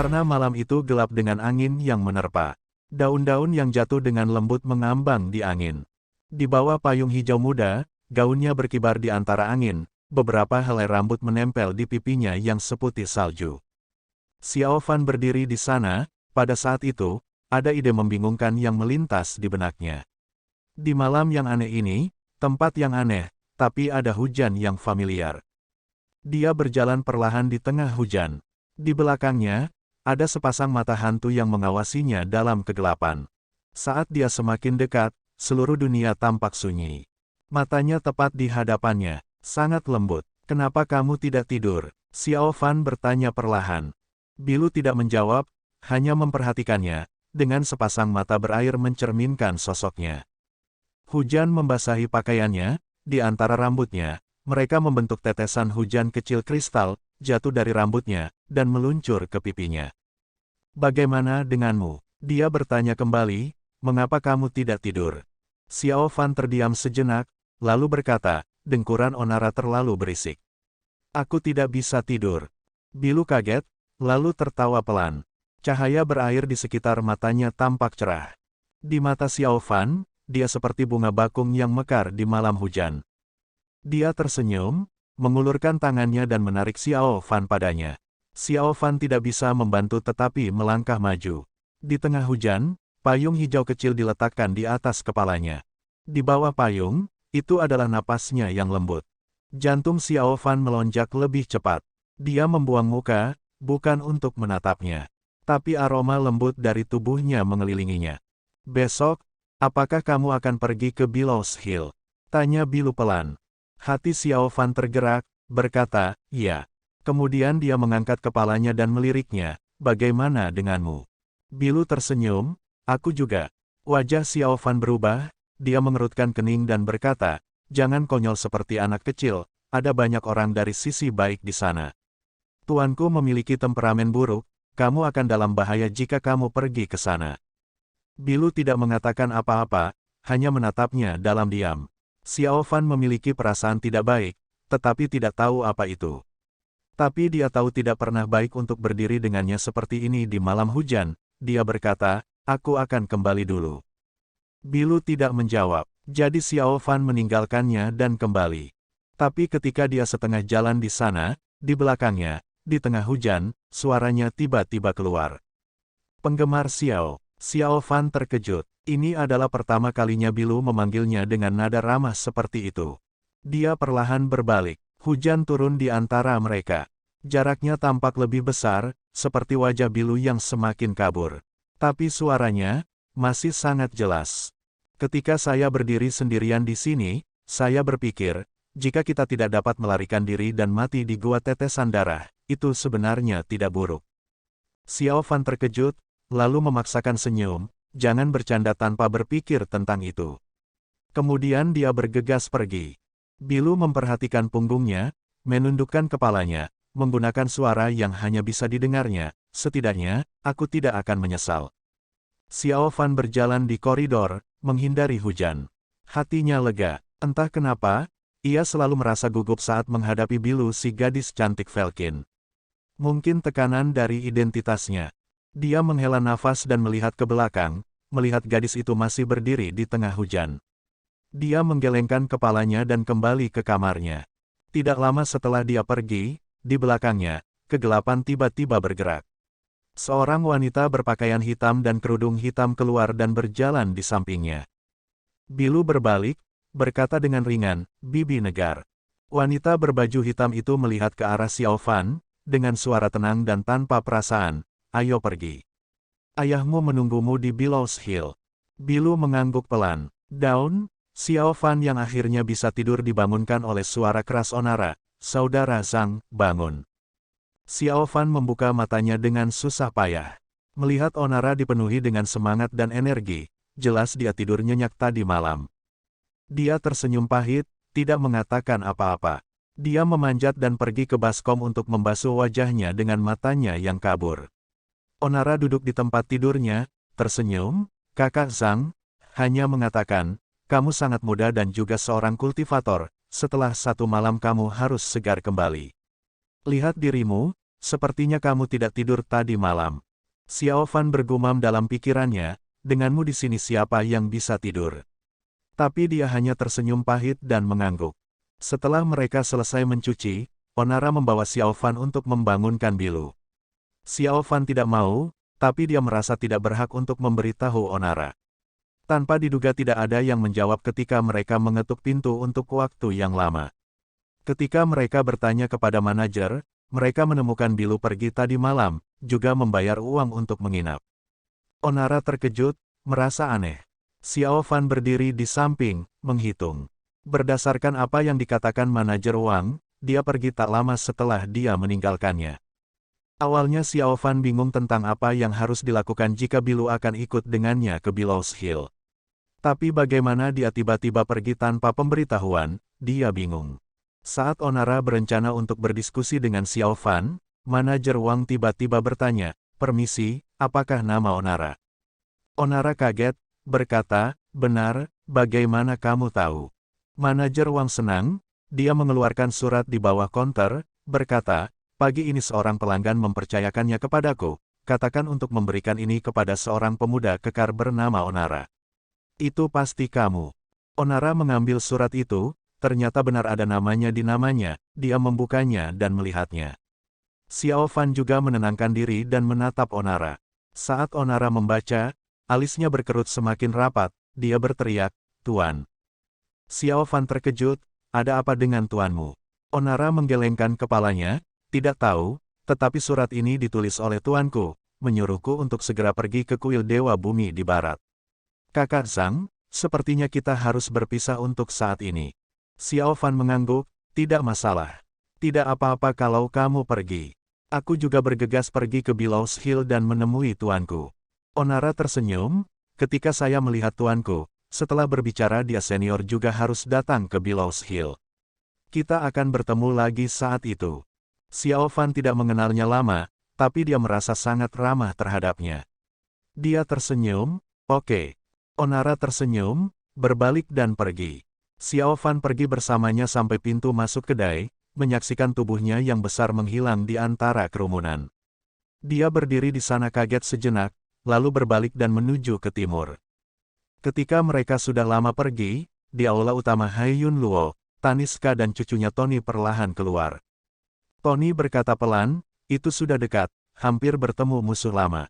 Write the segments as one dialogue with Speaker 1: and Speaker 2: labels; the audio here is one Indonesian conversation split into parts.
Speaker 1: Karena malam itu gelap dengan angin yang menerpa. Daun-daun yang jatuh dengan lembut mengambang di angin. Di bawah payung hijau muda, gaunnya berkibar di antara angin, beberapa helai rambut menempel di pipinya yang seputih salju. Xiao Fan berdiri di sana, pada saat itu, ada ide membingungkan yang melintas di benaknya. Di malam yang aneh ini, tempat yang aneh, tapi ada hujan yang familiar. Dia berjalan perlahan di tengah hujan. Di belakangnya, ada sepasang mata hantu yang mengawasinya dalam kegelapan. Saat dia semakin dekat, seluruh dunia tampak sunyi. Matanya tepat di hadapannya, sangat lembut. "Kenapa kamu tidak tidur?" Xiao Fan bertanya perlahan. Bilu tidak menjawab, hanya memperhatikannya, dengan sepasang mata berair mencerminkan sosoknya. Hujan membasahi pakaiannya, di antara rambutnya, mereka membentuk tetesan hujan kecil kristal, jatuh dari rambutnya, dan meluncur ke pipinya. "Bagaimana denganmu?" Dia bertanya kembali, "Mengapa kamu tidak tidur?" Xiao Fan terdiam sejenak, lalu berkata, dengkuran Onara terlalu berisik. "Aku tidak bisa tidur." Bilu kaget, lalu tertawa pelan. Cahaya berair di sekitar matanya tampak cerah. Di mata Xiao Fan, dia seperti bunga bakung yang mekar di malam hujan. Dia tersenyum, mengulurkan tangannya dan menarik Xiao Fan padanya. Xiao Fan tidak bisa membantu tetapi melangkah maju. Di tengah hujan, payung hijau kecil diletakkan di atas kepalanya. Di bawah payung, itu adalah napasnya yang lembut. Jantung Xiao Fan melonjak lebih cepat. Dia membuang muka, bukan untuk menatapnya. Tapi aroma lembut dari tubuhnya mengelilinginya. "Besok, apakah kamu akan pergi ke Billows Hill?" tanya Bilu pelan. Hati Xiao Fan tergerak, berkata, "Ya." Kemudian dia mengangkat kepalanya dan meliriknya, "Bagaimana denganmu?" Bilu tersenyum, "Aku juga." Wajah Xiao Fan berubah, dia mengerutkan kening dan berkata, "Jangan konyol seperti anak kecil, ada banyak orang dari sisi baik di sana. Tuanku memiliki temperamen buruk, kamu akan dalam bahaya jika kamu pergi ke sana." Bilu tidak mengatakan apa-apa, hanya menatapnya dalam diam. Xiao Fan memiliki perasaan tidak baik, tetapi tidak tahu apa itu. Tapi dia tahu tidak pernah baik untuk berdiri dengannya seperti ini di malam hujan. Dia berkata, "Aku akan kembali dulu." Bilu tidak menjawab, jadi Xiao Fan meninggalkannya dan kembali. Tapi ketika dia setengah jalan di sana, di belakangnya, di tengah hujan, suaranya tiba-tiba keluar. "Penggemar Xiao." Xiao Fan terkejut. Ini adalah pertama kalinya Bilu memanggilnya dengan nada ramah seperti itu. Dia perlahan berbalik. Hujan turun di antara mereka. Jaraknya tampak lebih besar, seperti wajah Bilu yang semakin kabur. Tapi suaranya masih sangat jelas. "Ketika saya berdiri sendirian di sini, saya berpikir, jika kita tidak dapat melarikan diri dan mati di gua tetesan darah, itu sebenarnya tidak buruk." Xiao Fan terkejut, lalu memaksakan senyum, "Jangan bercanda tanpa berpikir tentang itu." Kemudian dia bergegas pergi. Bilu memperhatikan punggungnya, menundukkan kepalanya, menggunakan suara yang hanya bisa didengarnya, "Setidaknya, aku tidak akan menyesal." Xiao Fan berjalan di koridor, menghindari hujan. Hatinya lega. Entah kenapa, ia selalu merasa gugup saat menghadapi Bilu si gadis cantik Velkin. Mungkin tekanan dari identitasnya. Dia menghela nafas dan melihat ke belakang, melihat gadis itu masih berdiri di tengah hujan. Dia menggelengkan kepalanya dan kembali ke kamarnya. Tidak lama setelah dia pergi, di belakangnya, kegelapan tiba-tiba bergerak. Seorang wanita berpakaian hitam dan kerudung hitam keluar dan berjalan di sampingnya. Bilu berbalik, berkata dengan ringan, "Bibi Negar." Wanita berbaju hitam itu melihat ke arah Xiao Fan, dengan suara tenang dan tanpa perasaan, "Ayo pergi. Ayahmu menunggumu di Billows Hill." Bilu mengangguk pelan. "Daun?" Xiao Fan yang akhirnya bisa tidur dibangunkan oleh suara keras Onara, "Saudara Zhang, bangun." Xiao Fan membuka matanya dengan susah payah. Melihat Onara dipenuhi dengan semangat dan energi, jelas dia tidur nyenyak tadi malam. Dia tersenyum pahit, tidak mengatakan apa-apa. Dia memanjat dan pergi ke baskom untuk membasuh wajahnya dengan matanya yang kabur. Onara duduk di tempat tidurnya, tersenyum, "Kakak Zhang," hanya mengatakan, "Kamu sangat muda dan juga seorang kultivator, setelah satu malam kamu harus segar kembali. Lihat dirimu, sepertinya kamu tidak tidur tadi malam. Xiao Fan bergumam dalam pikirannya, denganmu di sini siapa yang bisa tidur? Tapi dia hanya tersenyum pahit dan mengangguk. Setelah mereka selesai mencuci, Onara membawa Xiao Fan untuk membangunkan Bilu. Xiao Fan tidak mau, tapi dia merasa tidak berhak untuk memberitahu Onara. Tanpa diduga tidak ada yang menjawab ketika mereka mengetuk pintu untuk waktu yang lama. Ketika mereka bertanya kepada manajer, mereka menemukan Bilu pergi tadi malam, juga membayar uang untuk menginap. Onara terkejut, merasa aneh. Xiao Fan berdiri di samping, menghitung. Berdasarkan apa yang dikatakan manajer Wang, dia pergi tak lama setelah dia meninggalkannya. Awalnya Xiao Fan bingung tentang apa yang harus dilakukan jika Bilu akan ikut dengannya ke Billows Hill. Tapi bagaimana dia tiba-tiba pergi tanpa pemberitahuan, dia bingung. Saat Onara berencana untuk berdiskusi dengan Xiao Fan, manajer Wang tiba-tiba bertanya, "Permisi, apakah nama Onara?" Onara kaget, berkata, "Benar, bagaimana kamu tahu?" Manajer Wang senang, dia mengeluarkan surat di bawah konter, berkata, "Pagi ini seorang pelanggan mempercayakannya kepadaku, katakan untuk memberikan ini kepada seorang pemuda kekar bernama Onara." "Itu pasti kamu." Onara mengambil surat itu, ternyata benar ada namanya di namanya, dia membukanya dan melihatnya. Xiao Fan juga menenangkan diri dan menatap Onara. Saat Onara membaca, alisnya berkerut semakin rapat, dia berteriak, "Tuan." Xiao Fan terkejut, "Ada apa dengan tuanmu?" Onara menggelengkan kepalanya, "Tidak tahu, tetapi surat ini ditulis oleh tuanku, menyuruhku untuk segera pergi ke kuil Dewa Bumi di Barat." "Kakak Zhang, sepertinya kita harus berpisah untuk saat ini." Xiao Fan mengangguk, "Tidak masalah. Tidak apa-apa kalau kamu pergi. Aku juga bergegas pergi ke Billows Hill dan menemui tuanku." Onara tersenyum, "Ketika saya melihat tuanku, setelah berbicara dia senior juga harus datang ke Billows Hill. Kita akan bertemu lagi saat itu." Xiao Fan tidak mengenalnya lama, tapi dia merasa sangat ramah terhadapnya. Dia tersenyum, "Oke." Onara tersenyum, berbalik dan pergi. Xiao Fan pergi bersamanya sampai pintu masuk kedai, menyaksikan tubuhnya yang besar menghilang di antara kerumunan. Dia berdiri di sana kaget sejenak, lalu berbalik dan menuju ke timur. Ketika mereka sudah lama pergi, di aula utama Hai Yun Luo, Taniska dan cucunya Tony perlahan keluar. Tony berkata pelan, "Itu sudah dekat, hampir bertemu musuh lama."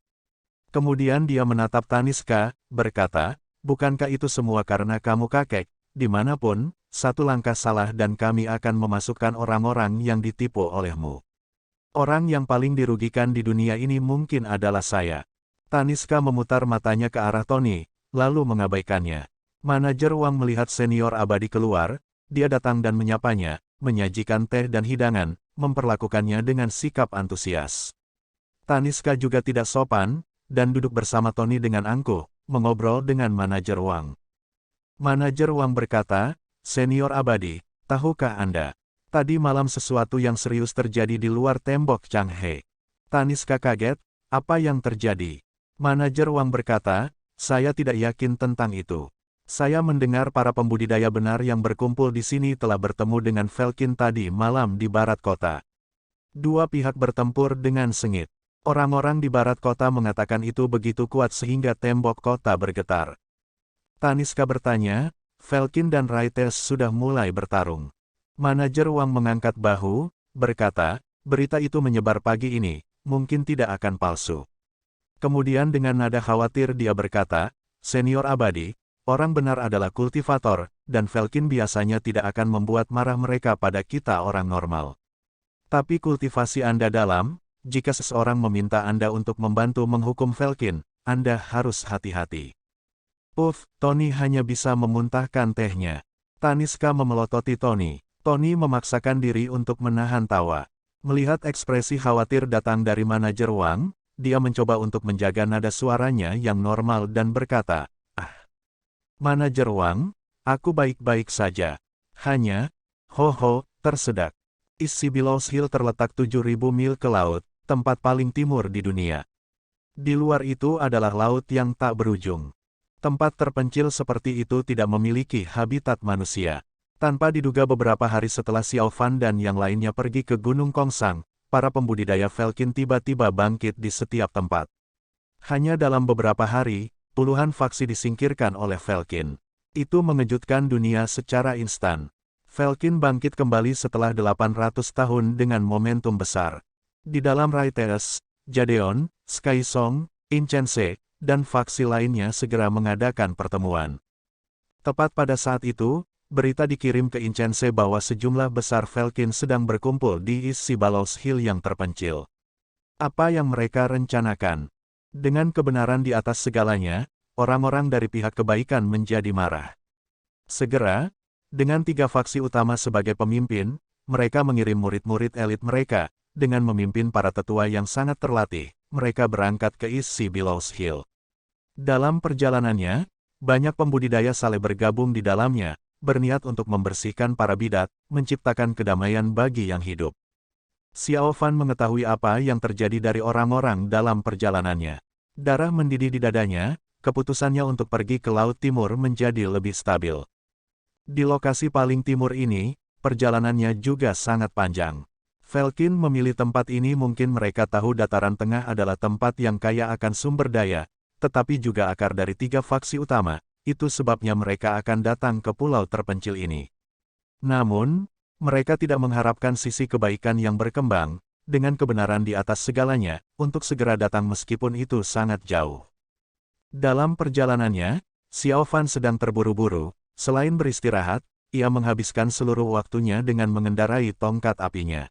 Speaker 1: Kemudian dia menatap Taniska, berkata, "Bukankah itu semua karena kamu kakek? Dimanapun, satu langkah salah dan kami akan memasukkan orang-orang yang ditipu olehmu. Orang yang paling dirugikan di dunia ini mungkin adalah saya." Taniska memutar matanya ke arah Tony, lalu mengabaikannya. Manajer Wang melihat senior abadi keluar, dia datang dan menyapanya, menyajikan teh dan hidangan, memperlakukannya dengan sikap antusias. Taniska juga tidak sopan, dan duduk bersama Tony dengan angkuh, mengobrol dengan manajer Wang. Manajer Wang berkata, "Senior abadi, tahukah Anda, tadi malam sesuatu yang serius terjadi di luar tembok Changhe." Taniska kaget, "Apa yang terjadi?" Manajer Wang berkata, "Saya tidak yakin tentang itu. Saya mendengar para pembudidaya benar yang berkumpul di sini telah bertemu dengan Falcon tadi malam di barat kota. Dua pihak bertempur dengan sengit. Orang-orang di barat kota mengatakan itu begitu kuat sehingga tembok kota bergetar." Taniska bertanya, "Falcon dan Raites sudah mulai bertarung?" Manajer Wang mengangkat bahu, berkata, "Berita itu menyebar pagi ini, mungkin tidak akan palsu." Kemudian dengan nada khawatir dia berkata, "Senior abadi, orang benar adalah kultivator, dan Falcon biasanya tidak akan membuat marah mereka pada kita orang normal. Tapi kultivasi Anda dalam, jika seseorang meminta Anda untuk membantu menghukum Falcon, Anda harus hati-hati." Puff, Tony hanya bisa memuntahkan tehnya. Taniska memelototi Tony. Tony memaksakan diri untuk menahan tawa. Melihat ekspresi khawatir datang dari manajer Wang, dia mencoba untuk menjaga nada suaranya yang normal dan berkata, "Manajer Wang, aku baik-baik saja. Hanya, tersedak. Isi Billows Hill terletak 7.000 mil ke laut, tempat paling timur di dunia. Di luar itu adalah laut yang tak berujung. Tempat terpencil seperti itu tidak memiliki habitat manusia." Tanpa diduga beberapa hari setelah Xiao Fan dan yang lainnya pergi ke Gunung Kongsang, para pembudidaya Falcon tiba-tiba bangkit di setiap tempat. Hanya dalam beberapa hari, puluhan faksi disingkirkan oleh Falcon. Itu mengejutkan dunia secara instan. Falcon bangkit kembali setelah 800 tahun dengan momentum besar. Di dalam Raiteus, Jadeon, Skysong, Incense, dan faksi lainnya segera mengadakan pertemuan. Tepat pada saat itu, berita dikirim ke Incense bahwa sejumlah besar Falcon sedang berkumpul di East Sibalos Hill yang terpencil. Apa yang mereka rencanakan? Dengan kebenaran di atas segalanya, orang-orang dari pihak kebaikan menjadi marah. Segera, dengan 3 faksi utama sebagai pemimpin, mereka mengirim murid-murid elit mereka, dengan memimpin para tetua yang sangat terlatih, mereka berangkat ke East Sibalos Hill. Dalam perjalanannya, banyak pembudidaya saleh bergabung di dalamnya, berniat untuk membersihkan para bidat, menciptakan kedamaian bagi yang hidup. Xiao Fan mengetahui apa yang terjadi dari orang-orang dalam perjalanannya. Darah mendidih di dadanya, keputusannya untuk pergi ke Laut Timur menjadi lebih stabil. Di lokasi paling timur ini, perjalanannya juga sangat panjang. Falcon memilih tempat ini mungkin mereka tahu dataran tengah adalah tempat yang kaya akan sumber daya, tetapi juga akar dari 3 faksi utama, itu sebabnya mereka akan datang ke pulau terpencil ini. Namun, mereka tidak mengharapkan sisi kebaikan yang berkembang, dengan kebenaran di atas segalanya, untuk segera datang meskipun itu sangat jauh. Dalam perjalanannya, Xiao Fan sedang terburu-buru, selain beristirahat, ia menghabiskan seluruh waktunya dengan mengendarai tongkat apinya.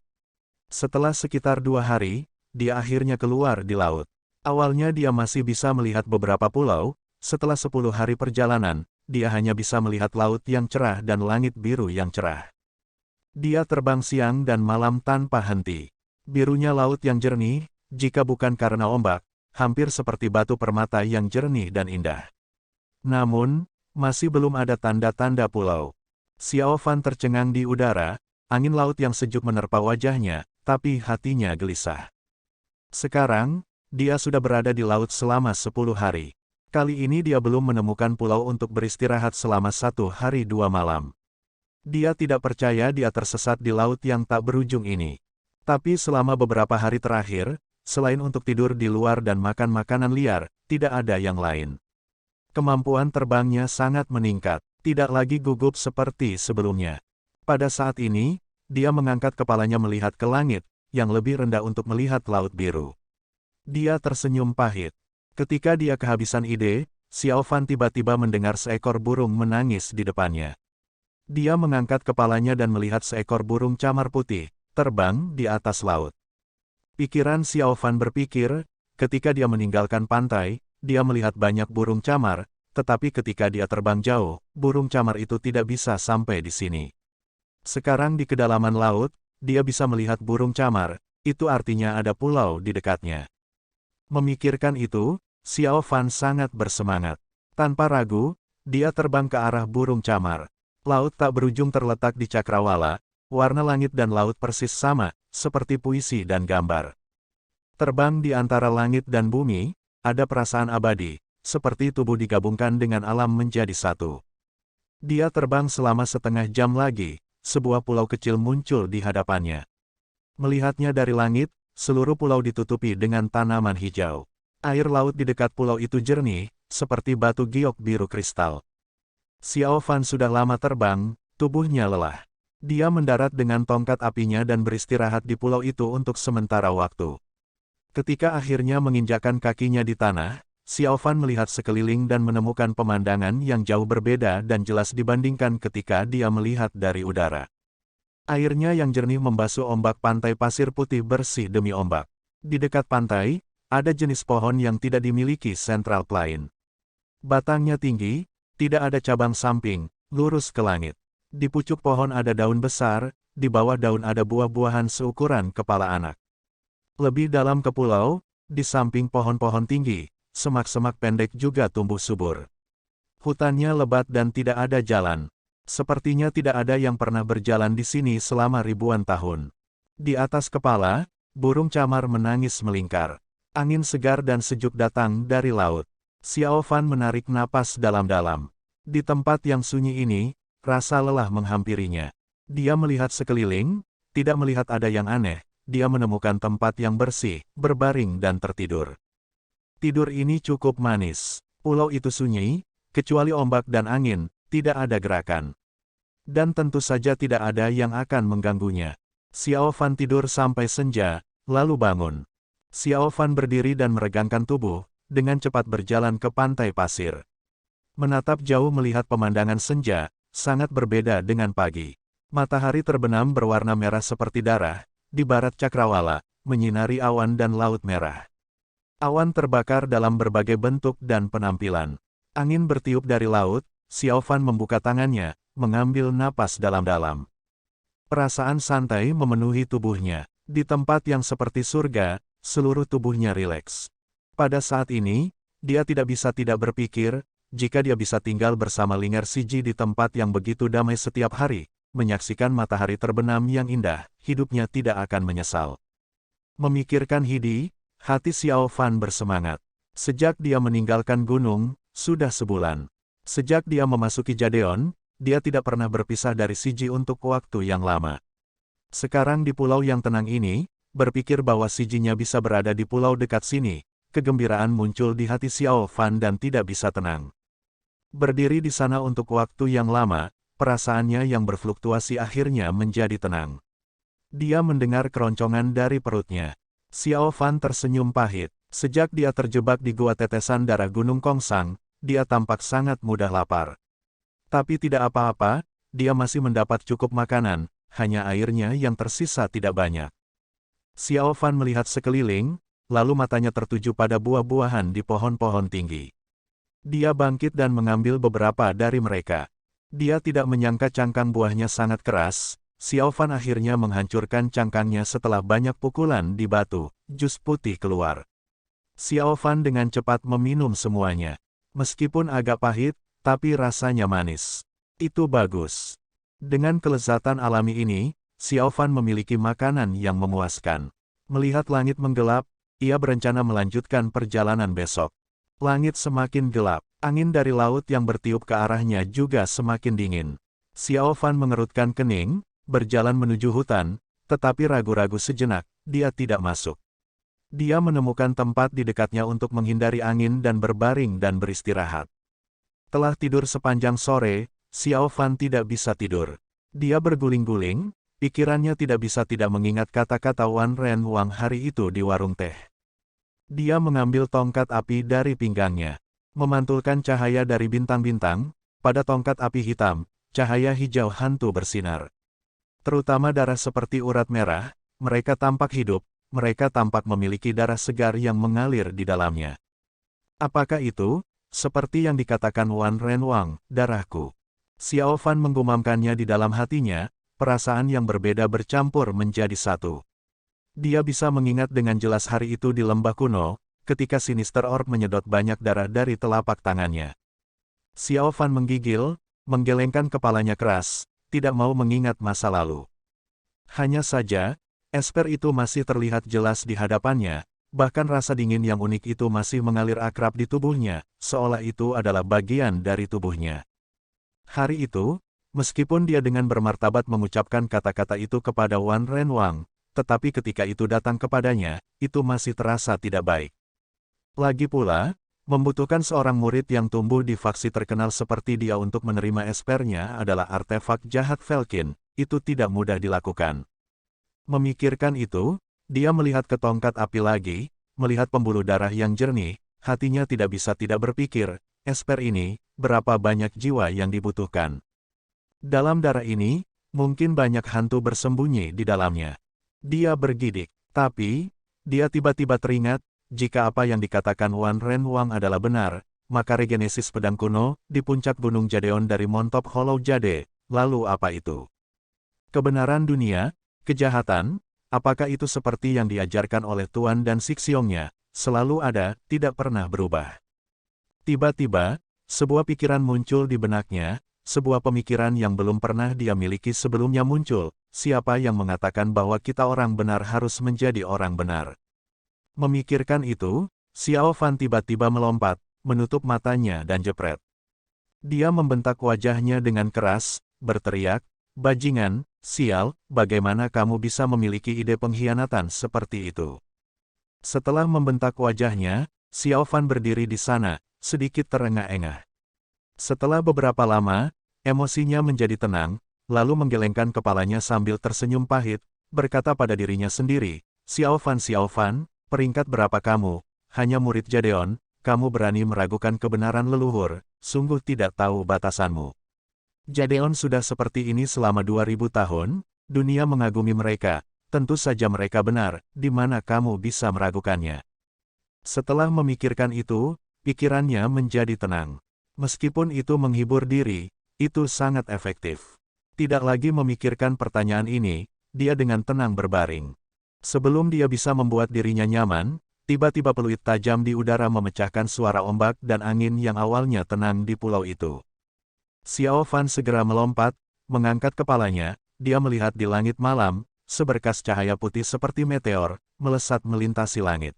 Speaker 1: Setelah sekitar 2 hari, dia akhirnya keluar di laut. Awalnya dia masih bisa melihat beberapa pulau, setelah 10 hari perjalanan, dia hanya bisa melihat laut yang cerah dan langit biru yang cerah. Dia terbang siang dan malam tanpa henti. Birunya laut yang jernih, jika bukan karena ombak, hampir seperti batu permata yang jernih dan indah. Namun, masih belum ada tanda-tanda pulau. Xiao Fan tercengang di udara, angin laut yang sejuk menerpa wajahnya, tapi hatinya gelisah. Sekarang, dia sudah berada di laut selama 10 hari. Kali ini dia belum menemukan pulau untuk beristirahat selama 1 hari 2 malam. Dia tidak percaya dia tersesat di laut yang tak berujung ini. Tapi selama beberapa hari terakhir, selain untuk tidur di luar dan makan makanan liar, tidak ada yang lain. Kemampuan terbangnya sangat meningkat, tidak lagi gugup seperti sebelumnya. Pada saat ini, dia mengangkat kepalanya melihat ke langit, yang lebih rendah untuk melihat laut biru. Dia tersenyum pahit. Ketika dia kehabisan ide, Xiao Fan tiba-tiba mendengar seekor burung menangis di depannya. Dia mengangkat kepalanya dan melihat seekor burung camar putih, terbang di atas laut. Pikiran Xiao Fan berpikir, ketika dia meninggalkan pantai, dia melihat banyak burung camar, tetapi ketika dia terbang jauh, burung camar itu tidak bisa sampai di sini. Sekarang di kedalaman laut, dia bisa melihat burung camar, itu artinya ada pulau di dekatnya. Memikirkan itu, Xiao Fan sangat bersemangat. Tanpa ragu, dia terbang ke arah burung camar. Laut tak berujung terletak di cakrawala, warna langit dan laut persis sama, seperti puisi dan gambar. Terbang di antara langit dan bumi, ada perasaan abadi, seperti tubuh digabungkan dengan alam menjadi satu. Dia terbang selama setengah jam lagi, sebuah pulau kecil muncul di hadapannya. Melihatnya dari langit, seluruh pulau ditutupi dengan tanaman hijau. Air laut di dekat pulau itu jernih, seperti batu giok biru kristal. Xiao Fan sudah lama terbang, tubuhnya lelah. Dia mendarat dengan tongkat apinya dan beristirahat di pulau itu untuk sementara waktu. Ketika akhirnya menginjakkan kakinya di tanah, Xiao Fan melihat sekeliling dan menemukan pemandangan yang jauh berbeda dan jelas dibandingkan ketika dia melihat dari udara. Airnya yang jernih membasuh ombak pantai pasir putih bersih demi ombak. Di dekat pantai, ada jenis pohon yang tidak dimiliki Central Plain. Batangnya tinggi, tidak ada cabang samping, lurus ke langit. Di pucuk pohon ada daun besar, di bawah daun ada buah-buahan seukuran kepala anak. Lebih dalam ke pulau, di samping pohon-pohon tinggi, semak-semak pendek juga tumbuh subur. Hutannya lebat dan tidak ada jalan. Sepertinya tidak ada yang pernah berjalan di sini selama ribuan tahun. Di atas kepala, burung camar menangis melingkar. Angin segar dan sejuk datang dari laut. Xiao Fan menarik napas dalam-dalam. Di tempat yang sunyi ini, rasa lelah menghampirinya. Dia melihat sekeliling, tidak melihat ada yang aneh, dia menemukan tempat yang bersih, berbaring dan tertidur. Tidur ini cukup manis. Pulau itu sunyi, kecuali ombak dan angin, tidak ada gerakan. Dan tentu saja tidak ada yang akan mengganggunya. Xiao Fan tidur sampai senja, lalu bangun. Xiao Fan berdiri dan meregangkan tubuh, dengan cepat berjalan ke pantai pasir. Menatap jauh melihat pemandangan senja, sangat berbeda dengan pagi. Matahari terbenam berwarna merah seperti darah, di barat cakrawala, menyinari awan dan laut merah. Awan terbakar dalam berbagai bentuk dan penampilan. Angin bertiup dari laut, Xiao Fan membuka tangannya, mengambil napas dalam-dalam. Perasaan santai memenuhi tubuhnya. Di tempat yang seperti surga, seluruh tubuhnya rileks. Pada saat ini, dia tidak bisa tidak berpikir, jika dia bisa tinggal bersama Linger Siji di tempat yang begitu damai setiap hari, menyaksikan matahari terbenam yang indah, hidupnya tidak akan menyesal. Memikirkan Hidi, hati Xiao Fan bersemangat. Sejak dia meninggalkan gunung, sudah sebulan. Sejak dia memasuki Jadeon, dia tidak pernah berpisah dari Siji untuk waktu yang lama. Sekarang di pulau yang tenang ini, berpikir bahwa Sijinya bisa berada di pulau dekat sini, kegembiraan muncul di hati Xiao Fan dan tidak bisa tenang. Berdiri di sana untuk waktu yang lama, perasaannya yang berfluktuasi akhirnya menjadi tenang. Dia mendengar keroncongan dari perutnya. Xiao Fan tersenyum pahit. Sejak dia terjebak di gua tetesan darah Gunung Kongsang, dia tampak sangat mudah lapar. Tapi tidak apa-apa, dia masih mendapat cukup makanan, hanya airnya yang tersisa tidak banyak. Xiao Fan melihat sekeliling, lalu matanya tertuju pada buah-buahan di pohon-pohon tinggi. Dia bangkit dan mengambil beberapa dari mereka. Dia tidak menyangka cangkang buahnya sangat keras. Xiao Fan akhirnya menghancurkan cangkangnya setelah banyak pukulan di batu, jus putih keluar. Xiao Fan dengan cepat meminum semuanya. Meskipun agak pahit, tapi rasanya manis. Itu bagus. Dengan kelezatan alami ini, Xiao Fan memiliki makanan yang memuaskan. Melihat langit menggelap, ia berencana melanjutkan perjalanan besok. Langit semakin gelap, angin dari laut yang bertiup ke arahnya juga semakin dingin. Xiao Fan mengerutkan kening, berjalan menuju hutan, tetapi ragu-ragu sejenak, dia tidak masuk. Dia menemukan tempat di dekatnya untuk menghindari angin dan berbaring dan beristirahat. Telah tidur sepanjang sore, Xiao Fan tidak bisa tidur. Dia berguling-guling, pikirannya tidak bisa tidak mengingat kata-kata Wan Ren Wang hari itu di warung teh. Dia mengambil tongkat api dari pinggangnya, memantulkan cahaya dari bintang-bintang, pada tongkat api hitam, cahaya hijau hantu bersinar. Terutama darah seperti urat merah, mereka tampak hidup, mereka tampak memiliki darah segar yang mengalir di dalamnya. Apakah itu? Seperti yang dikatakan Wan Ren Wang, darahku. Xiao Fan menggumamkannya di dalam hatinya, perasaan yang berbeda bercampur menjadi satu. Dia bisa mengingat dengan jelas hari itu di lembah kuno, ketika Sinister Orb menyedot banyak darah dari telapak tangannya. Xiao Fan menggigil, menggelengkan kepalanya keras, tidak mau mengingat masa lalu. Hanya saja, esper itu masih terlihat jelas di hadapannya, bahkan rasa dingin yang unik itu masih mengalir akrab di tubuhnya, seolah itu adalah bagian dari tubuhnya. Hari itu, meskipun dia dengan bermartabat mengucapkan kata-kata itu kepada Wan Ren Wang, tetapi ketika itu datang kepadanya, itu masih terasa tidak baik. Lagi pula, membutuhkan seorang murid yang tumbuh di faksi terkenal seperti dia untuk menerima espernya adalah artefak jahat Velkin, itu tidak mudah dilakukan. Memikirkan itu, dia melihat ke tongkat api lagi, melihat pembuluh darah yang jernih, hatinya tidak bisa tidak berpikir, esper ini, berapa banyak jiwa yang dibutuhkan. Dalam darah ini, mungkin banyak hantu bersembunyi di dalamnya. Dia bergidik, tapi, dia tiba-tiba teringat, jika apa yang dikatakan Wan Ren Wang adalah benar, maka regenesis pedang kuno, di puncak Gunung Jadeon dari Montop Hollow Jade, lalu apa itu? Kebenaran dunia, kejahatan, apakah itu seperti yang diajarkan oleh Tuan dan Sixiongnya, selalu ada, tidak pernah berubah. Tiba-tiba, sebuah pikiran muncul di benaknya, sebuah pemikiran yang belum pernah dia miliki sebelumnya muncul, siapa yang mengatakan bahwa kita orang benar harus menjadi orang benar? Memikirkan itu, Xiao Fan tiba-tiba melompat, menutup matanya dan jepret. Dia membentak wajahnya dengan keras, berteriak, "Bajingan, Sial, bagaimana kamu bisa memiliki ide pengkhianatan seperti itu? Setelah membentak wajahnya, Xiao Fan berdiri di sana, sedikit terengah-engah. Setelah beberapa lama, emosinya menjadi tenang, lalu menggelengkan kepalanya sambil tersenyum pahit, berkata pada dirinya sendiri, Xiao Fan, peringkat berapa kamu? Hanya murid Jadeon, kamu berani meragukan kebenaran leluhur, sungguh tidak tahu batasanmu. Jadeon sudah seperti ini selama 2000 tahun, dunia mengagumi mereka, tentu saja mereka benar, di mana kamu bisa meragukannya. Setelah memikirkan itu, pikirannya menjadi tenang. Meskipun itu menghibur diri, itu sangat efektif. Tidak lagi memikirkan pertanyaan ini, dia dengan tenang berbaring. Sebelum dia bisa membuat dirinya nyaman, tiba-tiba peluit tajam di udara memecahkan suara ombak dan angin yang awalnya tenang di pulau itu. Xiao Fan segera melompat, mengangkat kepalanya, dia melihat di langit malam, seberkas cahaya putih seperti meteor, melesat melintasi langit.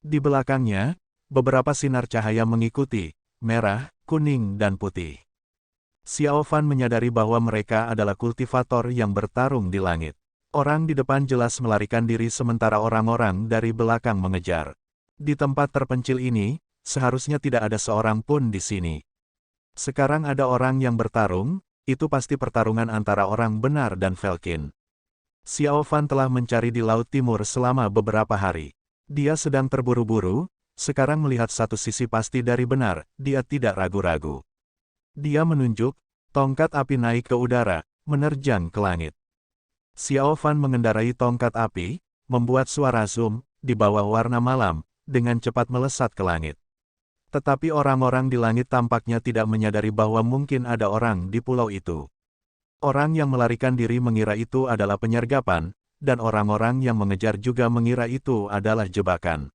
Speaker 1: Di belakangnya, beberapa sinar cahaya mengikuti, merah, kuning dan putih. Xiao Fan menyadari bahwa mereka adalah kultivator yang bertarung di langit. Orang di depan jelas melarikan diri sementara orang-orang dari belakang mengejar. Di tempat terpencil ini, seharusnya tidak ada seorang pun di sini. Sekarang ada orang yang bertarung, itu pasti pertarungan antara orang benar dan Velkin. Xiao Fan telah mencari di Laut Timur selama beberapa hari. Dia sedang terburu-buru, sekarang melihat satu sisi pasti dari benar, dia tidak ragu-ragu. Dia menunjuk, tongkat api naik ke udara, menerjang ke langit. Xiao Fan mengendarai tongkat api, membuat suara zoom, di bawah warna malam, dengan cepat melesat ke langit. Tetapi orang-orang di langit tampaknya tidak menyadari bahwa mungkin ada orang di pulau itu. Orang yang melarikan diri mengira itu adalah penyergapan, dan orang-orang yang mengejar juga mengira itu adalah jebakan.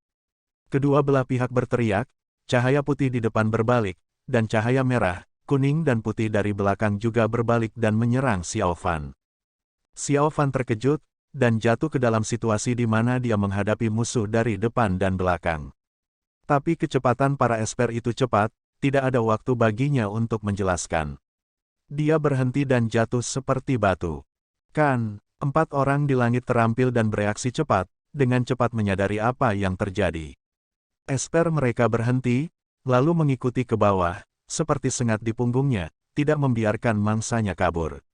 Speaker 1: Kedua belah pihak berteriak, cahaya putih di depan berbalik, dan cahaya merah, kuning dan putih dari belakang juga berbalik dan menyerang Xiao Fan. Xiao Fan terkejut, dan jatuh ke dalam situasi di mana dia menghadapi musuh dari depan dan belakang. Tapi kecepatan para esper itu cepat, tidak ada waktu baginya untuk menjelaskan. Dia berhenti dan jatuh seperti batu. Kan, 4 orang di langit terampil dan bereaksi cepat, dengan cepat menyadari apa yang terjadi. Esper mereka berhenti, lalu mengikuti ke bawah, seperti sengat di punggungnya, tidak membiarkan mangsanya kabur.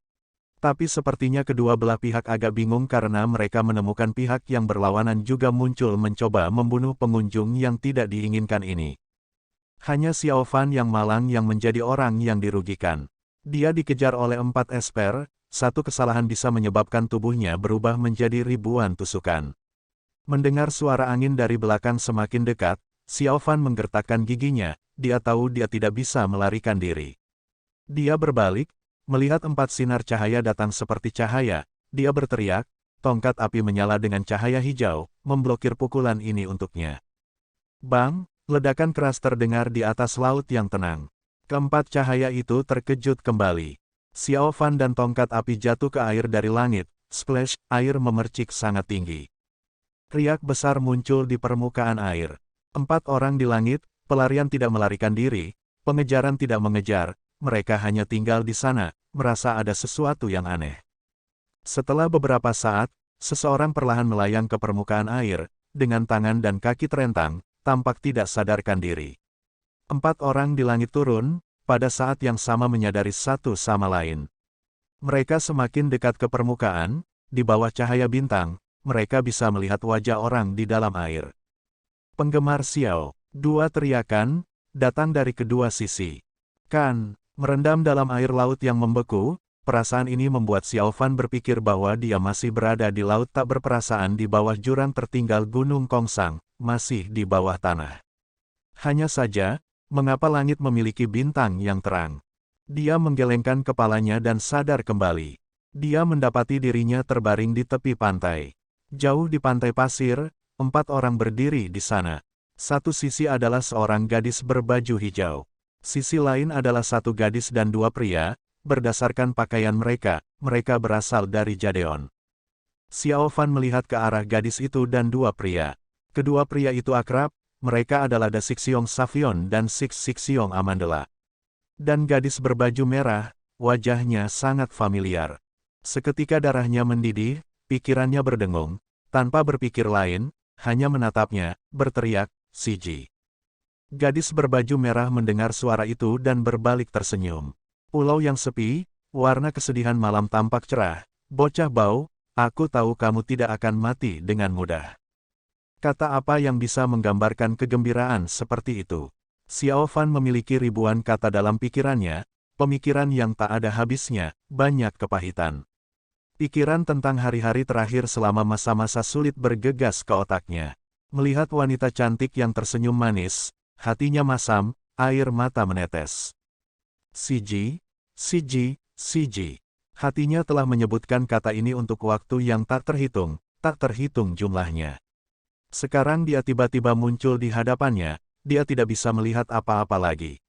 Speaker 1: Tapi sepertinya kedua belah pihak agak bingung karena mereka menemukan pihak yang berlawanan juga muncul mencoba membunuh pengunjung yang tidak diinginkan ini. Hanya Xiao Fan yang malang yang menjadi orang yang dirugikan. Dia dikejar oleh 4 esper, satu kesalahan bisa menyebabkan tubuhnya berubah menjadi ribuan tusukan. Mendengar suara angin dari belakang semakin dekat, Xiao Fan menggertakkan giginya, dia tahu dia tidak bisa melarikan diri. Dia berbalik, melihat 4 sinar cahaya datang seperti cahaya, dia berteriak, tongkat api menyala dengan cahaya hijau, memblokir pukulan ini untuknya. Bang, ledakan keras terdengar di atas laut yang tenang. Keempat cahaya itu terkejut kembali. Xiao Fan dan tongkat api jatuh ke air dari langit, splash, air memercik sangat tinggi. Riak besar muncul di permukaan air. 4 orang di langit, pelarian tidak melarikan diri, pengejaran tidak mengejar, mereka hanya tinggal di sana, merasa ada sesuatu yang aneh. Setelah beberapa saat, seseorang perlahan melayang ke permukaan air, dengan tangan dan kaki terentang, tampak tidak sadarkan diri. 4 orang di langit turun, pada saat yang sama menyadari satu sama lain. Mereka semakin dekat ke permukaan, di bawah cahaya bintang, mereka bisa melihat wajah orang di dalam air. Penggemar Xiao, 2 teriakan, datang dari kedua sisi. Kan, merendam dalam air laut yang membeku, perasaan ini membuat Xiao Fan berpikir bahwa dia masih berada di laut tak berperasaan di bawah jurang tertinggal Gunung Kongsang, masih di bawah tanah. Hanya saja, mengapa langit memiliki bintang yang terang? Dia menggelengkan kepalanya dan sadar kembali. Dia mendapati dirinya terbaring di tepi pantai. Jauh di pantai pasir, 4 orang berdiri di sana. Satu sisi adalah seorang gadis berbaju hijau. Sisi lain adalah satu gadis dan 2 pria, berdasarkan pakaian mereka, mereka berasal dari Jadeon. Xiao Fan melihat ke arah gadis itu dan 2 pria. Kedua pria itu akrab, mereka adalah Da Sixiong Savion dan Sixiong Amandela. Dan gadis berbaju merah, wajahnya sangat familiar. Seketika darahnya mendidih, pikirannya berdengung. Tanpa berpikir lain, hanya menatapnya, berteriak, "Siji." Gadis berbaju merah mendengar suara itu dan berbalik tersenyum. Pulau yang sepi, warna kesedihan malam tampak cerah. "Bocah bau, aku tahu kamu tidak akan mati dengan mudah." Kata apa yang bisa menggambarkan kegembiraan seperti itu? Xiao Fan memiliki ribuan kata dalam pikirannya, pemikiran yang tak ada habisnya, banyak kepahitan. Pikiran tentang hari-hari terakhir selama masa-masa sulit bergegas ke otaknya. Melihat wanita cantik yang tersenyum manis, hatinya masam, air mata menetes. "Siji, Siji, Siji." Hatinya telah menyebutkan kata ini untuk waktu yang tak terhitung jumlahnya. Sekarang dia tiba-tiba muncul di hadapannya, dia tidak bisa melihat apa-apa lagi.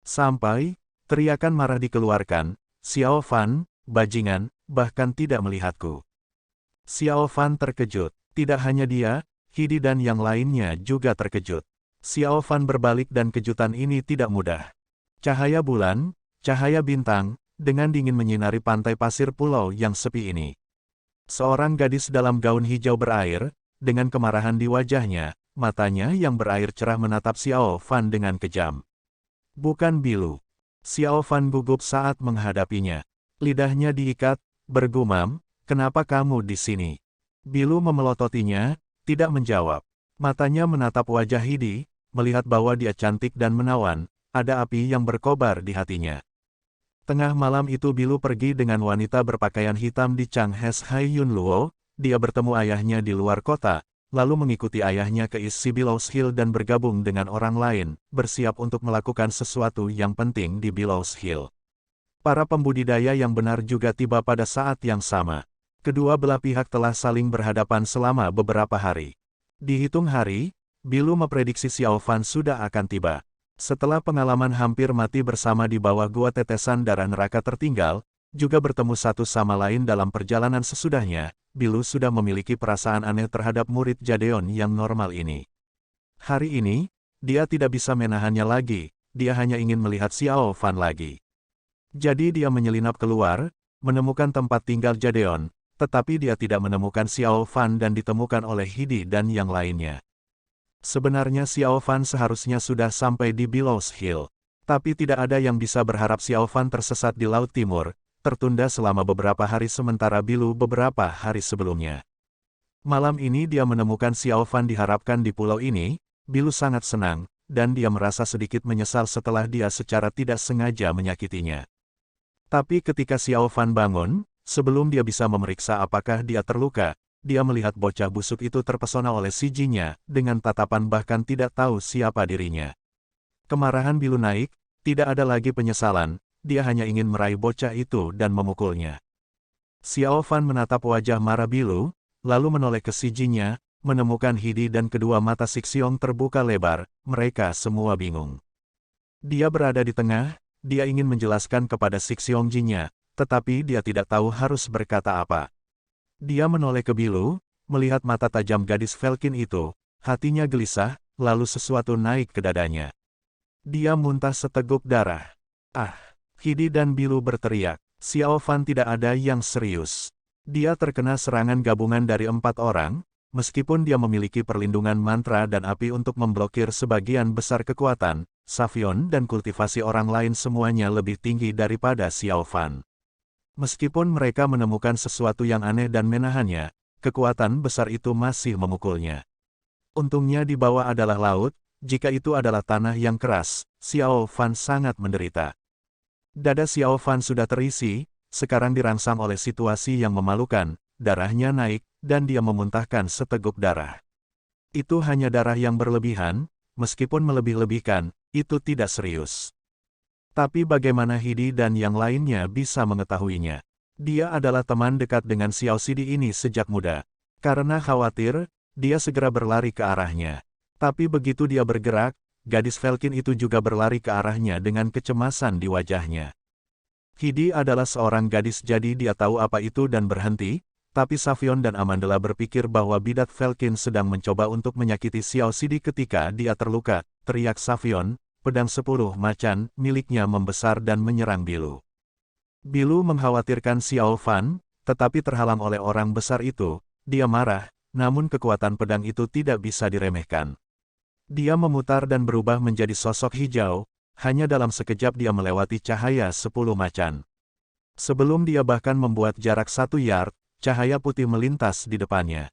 Speaker 1: Sampai, teriakan marah dikeluarkan, "Xiao Fan, bajingan, bahkan tidak melihatku." Xiao Fan terkejut, tidak hanya dia, Hidi dan yang lainnya juga terkejut. Xiao Fan berbalik dan kejutan ini tidak mudah. Cahaya bulan, cahaya bintang, dengan dingin menyinari pantai pasir pulau yang sepi ini. Seorang gadis dalam gaun hijau berair, dengan kemarahan di wajahnya, matanya yang berair cerah menatap Xiao Fan dengan kejam. "Bukan Bilu." Xiao Fan gugup saat menghadapinya. Lidahnya diikat, bergumam, "Kenapa kamu di sini?" Bilu memelototinya, tidak menjawab. Matanya menatap wajah Hidi, melihat bahwa dia cantik dan menawan, ada api yang berkobar di hatinya. Tengah malam itu Bilu pergi dengan wanita berpakaian hitam di Changhes Hai Yun Luo. Dia bertemu ayahnya di luar kota, lalu mengikuti ayahnya ke isi Billows Hill dan bergabung dengan orang lain, bersiap untuk melakukan sesuatu yang penting di Billows Hill. Para pembudidaya yang benar juga tiba pada saat yang sama. Kedua belah pihak telah saling berhadapan selama beberapa hari. Dihitung hari, Bilu memprediksi Xiao Fan sudah akan tiba. Setelah pengalaman hampir mati bersama di bawah gua tetesan darah neraka tertinggal, juga bertemu satu sama lain dalam perjalanan sesudahnya, Bilu sudah memiliki perasaan aneh terhadap murid Jadeon yang normal ini. Hari ini, dia tidak bisa menahannya lagi, dia hanya ingin melihat Xiao Fan lagi. Jadi dia menyelinap keluar, menemukan tempat tinggal Jadeon, tetapi dia tidak menemukan Xiao Fan dan ditemukan oleh Hidi dan yang lainnya. Sebenarnya Xiao Fan seharusnya sudah sampai di Billows Hill, tapi tidak ada yang bisa berharap Xiao Fan tersesat di Laut Timur, tertunda selama beberapa hari sementara Bilu beberapa hari sebelumnya. Malam ini dia menemukan Xiao Fan diharapkan di pulau ini, Bilu sangat senang, dan dia merasa sedikit menyesal setelah dia secara tidak sengaja menyakitinya. Tapi ketika Xiao Fan bangun, sebelum dia bisa memeriksa apakah dia terluka, dia melihat bocah busuk itu terpesona oleh sijinya, dengan tatapan bahkan tidak tahu siapa dirinya. Kemarahan Bilu naik, tidak ada lagi penyesalan, dia hanya ingin meraih bocah itu dan memukulnya. Xiao Fan menatap wajah marah Bilu, lalu menoleh ke sijinya, menemukan Hidi dan kedua mata Sixiong terbuka lebar, mereka semua bingung. Dia berada di tengah, dia ingin menjelaskan kepada Sixiong Jinya, tetapi dia tidak tahu harus berkata apa. Dia menoleh ke Bilu, melihat mata tajam gadis Velkin itu, hatinya gelisah, lalu sesuatu naik ke dadanya. Dia muntah seteguk darah. "Ah!" Hidi dan Bilu berteriak. Xiao Fan tidak ada yang serius. Dia terkena serangan gabungan dari 4 orang, meskipun dia memiliki perlindungan mantra dan api untuk memblokir sebagian besar kekuatan, Savion dan kultivasi orang lain semuanya lebih tinggi daripada Xiao Fan. Meskipun mereka menemukan sesuatu yang aneh dan menahannya, kekuatan besar itu masih memukulnya. Untungnya di bawah adalah laut, jika itu adalah tanah yang keras, Xiao Fan sangat menderita. Dada Xiao Fan sudah terisi, sekarang dirangsang oleh situasi yang memalukan, darahnya naik, dan dia memuntahkan seteguk darah. Itu hanya darah yang berlebihan, meskipun melebih-lebihkan, itu tidak serius. Tapi bagaimana Hidi dan yang lainnya bisa mengetahuinya? Dia adalah teman dekat dengan Xiao Sidi ini sejak muda. Karena khawatir, dia segera berlari ke arahnya. Tapi begitu dia bergerak, gadis Velkin itu juga berlari ke arahnya dengan kecemasan di wajahnya. Hidi adalah seorang gadis jadi dia tahu apa itu dan berhenti, tapi Savion dan Amandla berpikir bahwa bidat Velkin sedang mencoba untuk menyakiti Xiao Sidi ketika dia terluka, teriak Savion, pedang 10 macan miliknya membesar dan menyerang Bilu. Bilu mengkhawatirkan Xiao Fan, tetapi terhalang oleh orang besar itu. Dia marah, namun kekuatan pedang itu tidak bisa diremehkan. Dia memutar dan berubah menjadi sosok hijau, hanya dalam sekejap dia melewati cahaya 10 macan. Sebelum dia bahkan membuat jarak 1 yard, cahaya putih melintas di depannya.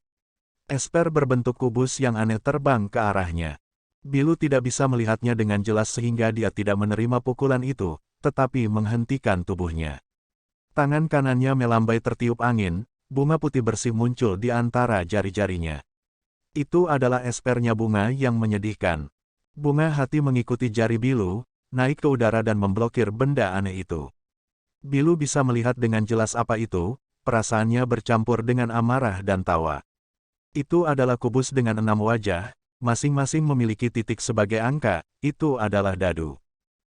Speaker 1: Esper berbentuk kubus yang aneh terbang ke arahnya. Bilu tidak bisa melihatnya dengan jelas sehingga dia tidak menerima pukulan itu, tetapi menghentikan tubuhnya. Tangan kanannya melambai tertiup angin, bunga putih bersih muncul di antara jari-jarinya. Itu adalah espernya bunga yang menyedihkan. Bunga hati mengikuti jari Bilu, naik ke udara dan memblokir benda aneh itu. Bilu bisa melihat dengan jelas apa itu, perasaannya bercampur dengan amarah dan tawa. Itu adalah kubus dengan 6 wajah, masing-masing memiliki titik sebagai angka, itu adalah dadu.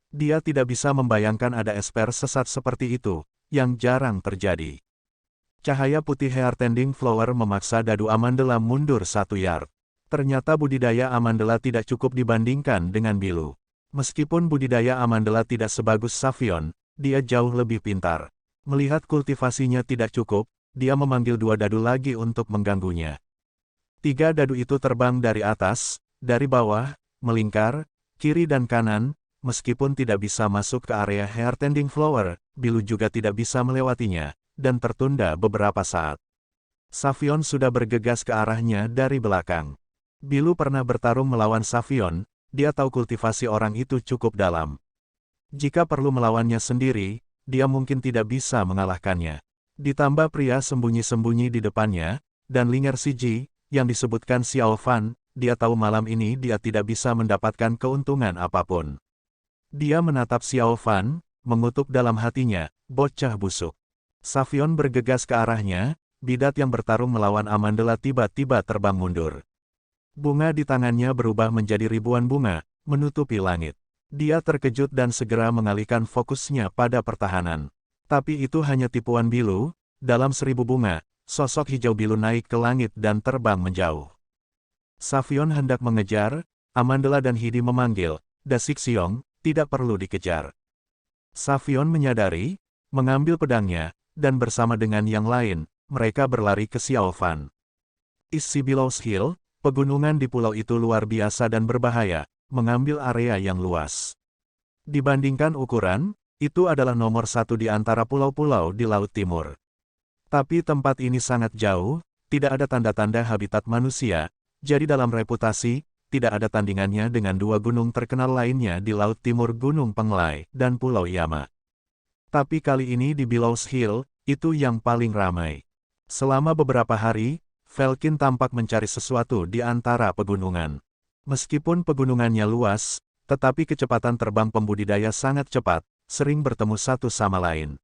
Speaker 1: Dia tidak bisa membayangkan ada esper sesat seperti itu, yang jarang terjadi. Cahaya putih Heartending Flower memaksa dadu Amandala mundur 1 yard. Ternyata budidaya Amandala tidak cukup dibandingkan dengan Bilu. Meskipun budidaya Amandala tidak sebagus Savion, dia jauh lebih pintar. Melihat kultivasinya tidak cukup, dia memanggil 2 dadu lagi untuk mengganggunya. 3 dadu itu terbang dari atas, dari bawah, melingkar, kiri dan kanan. Meskipun tidak bisa masuk ke area Heartending Flower, Bilu juga tidak bisa melewatinya, dan tertunda beberapa saat. Savion sudah bergegas ke arahnya dari belakang. Bilu pernah bertarung melawan Savion, dia tahu kultivasi orang itu cukup dalam. Jika perlu melawannya sendiri, dia mungkin tidak bisa mengalahkannya. Ditambah pria sembunyi-sembunyi di depannya, dan Linger Siji, yang disebutkan Xiao Fan, dia tahu malam ini dia tidak bisa mendapatkan keuntungan apapun. Dia menatap Xiao Fan, mengutuk dalam hatinya, bocah busuk. Savion bergegas ke arahnya, bidat yang bertarung melawan Amandala tiba-tiba terbang mundur. Bunga di tangannya berubah menjadi ribuan bunga, menutupi langit. Dia terkejut dan segera mengalihkan fokusnya pada pertahanan. Tapi itu hanya tipuan Bilu, dalam 1000 bunga, sosok hijau Bilu naik ke langit dan terbang menjauh. Savion hendak mengejar, Amandala dan Hidi memanggil, "Da Sixiong, tidak perlu dikejar." Savion menyadari, mengambil pedangnya, dan bersama dengan yang lain, mereka berlari ke Xiao Fan. Isi Billows Hill, pegunungan di pulau itu luar biasa dan berbahaya, mengambil area yang luas. Dibandingkan ukuran, itu adalah nomor 1 di antara pulau-pulau di Laut Timur. Tapi tempat ini sangat jauh, tidak ada tanda-tanda habitat manusia, jadi dalam reputasi, tidak ada tandingannya dengan 2 gunung terkenal lainnya di Laut Timur, Gunung Penglai dan Pulau Yama. Tapi kali ini di Billows Hill, itu yang paling ramai. Selama beberapa hari, Falcon tampak mencari sesuatu di antara pegunungan. Meskipun pegunungannya luas, tetapi kecepatan terbang pembudidaya sangat cepat, sering bertemu satu sama lain.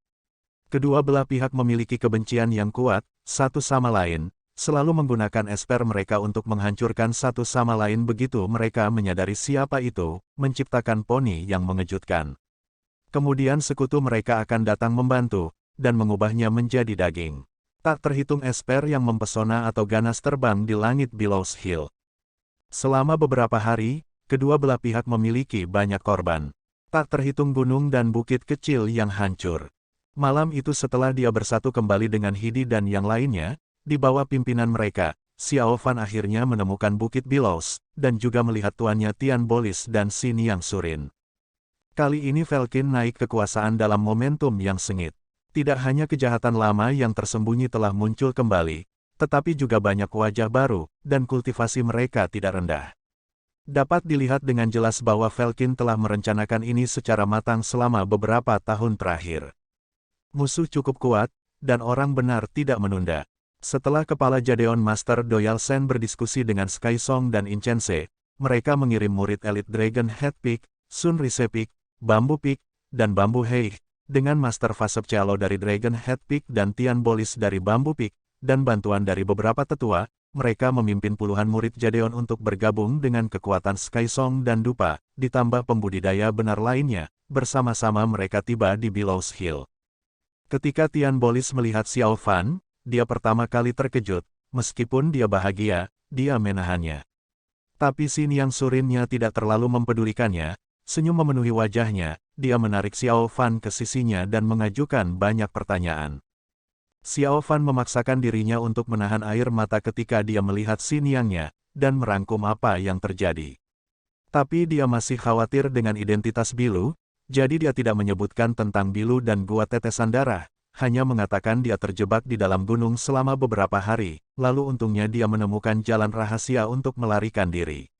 Speaker 1: Kedua belah pihak memiliki kebencian yang kuat, satu sama lain, selalu menggunakan esper mereka untuk menghancurkan satu sama lain. Begitu mereka menyadari siapa itu, menciptakan poni yang mengejutkan. Kemudian sekutu mereka akan datang membantu, dan mengubahnya menjadi daging. Tak terhitung esper yang mempesona atau ganas terbang di langit Billows Hill. Selama beberapa hari, kedua belah pihak memiliki banyak korban. Tak terhitung gunung dan bukit kecil yang hancur. Malam itu setelah dia bersatu kembali dengan Hidi dan yang lainnya, di bawah pimpinan mereka, Xiao Fan akhirnya menemukan Bukit Billows, dan juga melihat tuannya Tian Bolis dan Xin Yang Surin. Kali ini Falcon naik kekuasaan dalam momentum yang sengit. Tidak hanya kejahatan lama yang tersembunyi telah muncul kembali, tetapi juga banyak wajah baru, dan kultivasi mereka tidak rendah. Dapat dilihat dengan jelas bahwa Falcon telah merencanakan ini secara matang selama beberapa tahun terakhir. Musuh cukup kuat, dan orang benar tidak menunda. Setelah kepala Jadeon Master Doyal Sen berdiskusi dengan Sky Song dan Incense, mereka mengirim murid elit Dragon Head Peak, Sun Rise Peak, Bamboo Peak, dan Bamboo Heih, dengan Master Fasep Chalo dari Dragon Head Peak dan Tian Bolis dari Bamboo Peak, dan bantuan dari beberapa tetua, mereka memimpin puluhan murid Jadeon untuk bergabung dengan kekuatan Sky Song dan Dupa, ditambah pembudidaya benar lainnya, bersama-sama mereka tiba di Billows Hill. Ketika Tian Bolis melihat Xiao Fan, dia pertama kali terkejut, meskipun dia bahagia, dia menahannya. Tapi Xin Yang Surinnya tidak terlalu mempedulikannya, senyum memenuhi wajahnya, dia menarik Xiao Fan ke sisinya dan mengajukan banyak pertanyaan. Xiao Fan memaksakan dirinya untuk menahan air mata ketika dia melihat Xin Yangnya, dan merangkum apa yang terjadi. Tapi dia masih khawatir dengan identitas Bilu, jadi dia tidak menyebutkan tentang Bilu dan gua tetesan darah, hanya mengatakan dia terjebak di dalam gunung selama beberapa hari, lalu untungnya dia menemukan jalan rahasia untuk melarikan diri.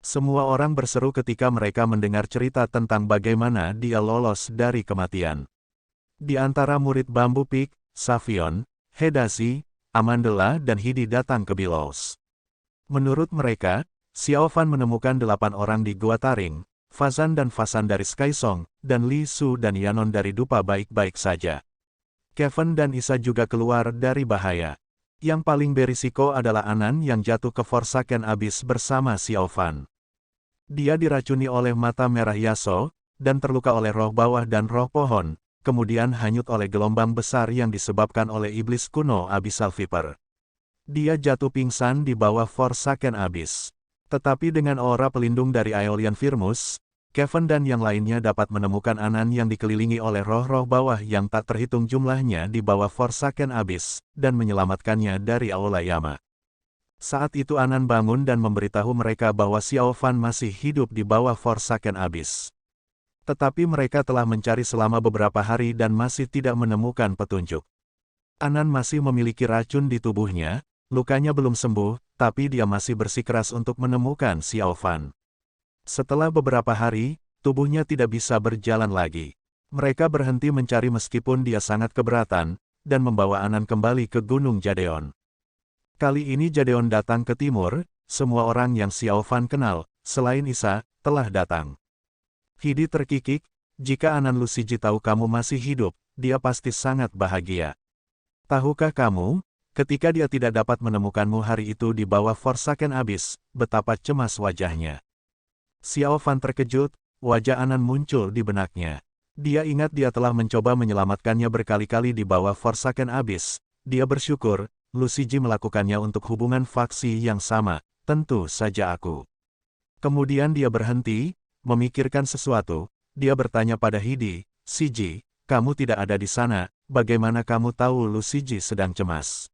Speaker 1: Semua orang berseru ketika mereka mendengar cerita tentang bagaimana dia lolos dari kematian. Di antara murid Bambu Peak, Savion, Hedazi, Amandela dan Hidi datang ke Bilos. Menurut mereka, Xiao Fan menemukan 8 orang di Gua Taring, Fazan dan Fasan dari Skysong, dan Li Su dan Yanon dari Dupa baik-baik saja. Kevin dan Isa juga keluar dari bahaya. Yang paling berisiko adalah Anan yang jatuh ke Forsaken Abyss bersama Xiao Fan. Dia diracuni oleh mata merah Yasuo, dan terluka oleh roh bawah dan roh pohon, kemudian hanyut oleh gelombang besar yang disebabkan oleh iblis kuno Abyssal Viper. Dia jatuh pingsan di bawah Forsaken Abyss. Tetapi dengan aura pelindung dari Aeolian Firmus, Kevin dan yang lainnya dapat menemukan Anan yang dikelilingi oleh roh-roh bawah yang tak terhitung jumlahnya di bawah Forsaken Abyss, dan menyelamatkannya dari Aula Yama. Saat itu Anan bangun dan memberitahu mereka bahwa Xiao Fan masih hidup di bawah Forsaken Abyss. Tetapi mereka telah mencari selama beberapa hari dan masih tidak menemukan petunjuk. Anan masih memiliki racun di tubuhnya, lukanya belum sembuh, tapi dia masih bersikeras untuk menemukan Xiao Fan. Setelah beberapa hari, tubuhnya tidak bisa berjalan lagi. Mereka berhenti mencari meskipun dia sangat keberatan, dan membawa Anan kembali ke Gunung Jadeon. Kali ini Jadeon datang ke timur, semua orang yang Xiao Fan kenal, selain Isa, telah datang. Hidi terkikik, jika Anan Luciji tahu kamu masih hidup, dia pasti sangat bahagia. Tahukah kamu, ketika dia tidak dapat menemukanmu hari itu di bawah Forsaken Abyss, betapa cemas wajahnya. Xiao Fan terkejut, wajah Anan muncul di benaknya. Dia ingat dia telah mencoba menyelamatkannya berkali-kali di bawah Forsaken Abyss. Dia bersyukur, Luciji melakukannya untuk hubungan faksi yang sama, tentu saja aku. Kemudian dia berhenti, memikirkan sesuatu, dia bertanya pada Hidi, Siji, kamu tidak ada di sana, bagaimana kamu tahu Luciji sedang cemas?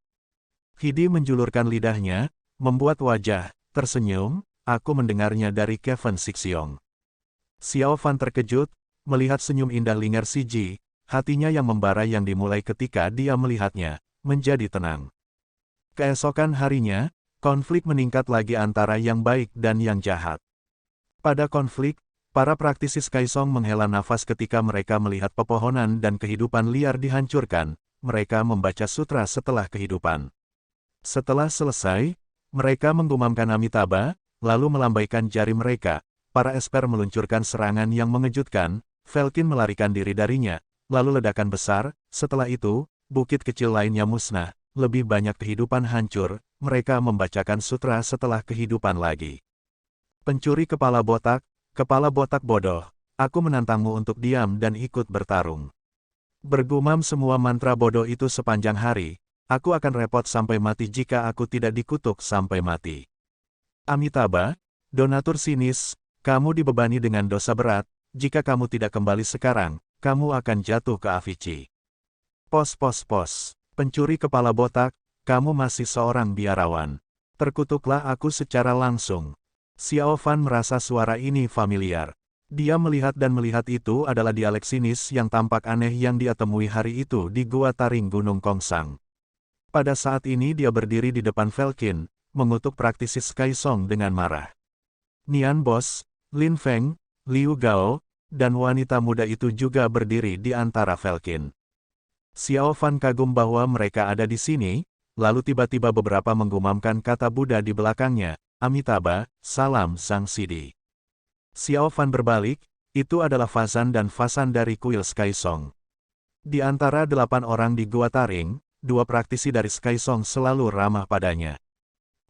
Speaker 1: Hidi menjulurkan lidahnya, membuat wajah, tersenyum, aku mendengarnya dari Kevin Sixiong. Xiao Fan terkejut, melihat senyum indah Linger Siji, hatinya yang membara yang dimulai ketika dia melihatnya, menjadi tenang. Keesokan harinya, konflik meningkat lagi antara yang baik dan yang jahat. Pada konflik, para praktisi Skysong menghela nafas ketika mereka melihat pepohonan dan kehidupan liar dihancurkan, mereka membaca sutra setelah kehidupan. Setelah selesai, mereka menggumamkan Amitabha, lalu melambaikan jari mereka, para esper meluncurkan serangan yang mengejutkan, Velkin melarikan diri darinya, lalu ledakan besar, setelah itu, bukit kecil lainnya musnah, lebih banyak kehidupan hancur, mereka membacakan sutra setelah kehidupan lagi. Pencuri kepala botak bodoh, aku menantangmu untuk diam dan ikut bertarung. Bergumam semua mantra bodoh itu sepanjang hari, aku akan repot sampai mati jika aku tidak dikutuk sampai mati. Amitabha, donatur sinis, kamu dibebani dengan dosa berat, jika kamu tidak kembali sekarang, kamu akan jatuh ke Avicii. Pos, pencuri kepala botak, kamu masih seorang biarawan. Terkutuklah aku secara langsung. Xiao Fan merasa suara ini familiar. Dia melihat itu adalah dialek sinis yang tampak aneh yang dia temui hari itu di Gua Taring Gunung Kongsang. Pada saat ini dia berdiri di depan Velkin, mengutuk praktisi Skysong dengan marah. Nian Bos, Lin Feng, Liu Gao, dan wanita muda itu juga berdiri di antara Velkin. Xiao Fan kagum bahwa mereka ada di sini, lalu tiba-tiba beberapa menggumamkan kata Buddha di belakangnya, Amitabha, salam Sang Sidi. Xiao Fan berbalik, itu adalah Fazan dan Fasan dari kuil Skysong. Di antara 8 orang di Gua Taring, 2 praktisi dari Skysong selalu ramah padanya.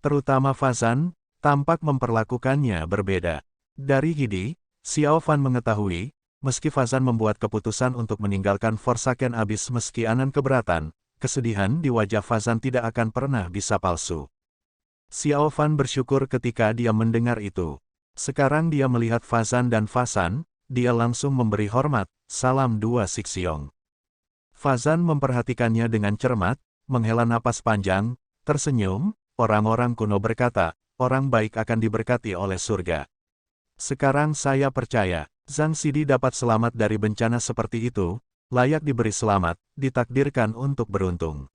Speaker 1: Terutama Fazan, tampak memperlakukannya berbeda. Dari Hidi, Xiao Fan mengetahui, meski Fazan membuat keputusan untuk meninggalkan Forsaken Abyss meski Anan keberatan, kesedihan di wajah Fazan tidak akan pernah bisa palsu. Xiao Fan bersyukur ketika dia mendengar itu. Sekarang dia melihat Fazan dan Fasan, dia langsung memberi hormat, salam dua Sixiong. Fazan memperhatikannya dengan cermat, menghela napas panjang, tersenyum, orang-orang kuno berkata, orang baik akan diberkati oleh surga. Sekarang saya percaya, Zhang Sidi dapat selamat dari bencana seperti itu, layak diberi selamat, ditakdirkan untuk beruntung.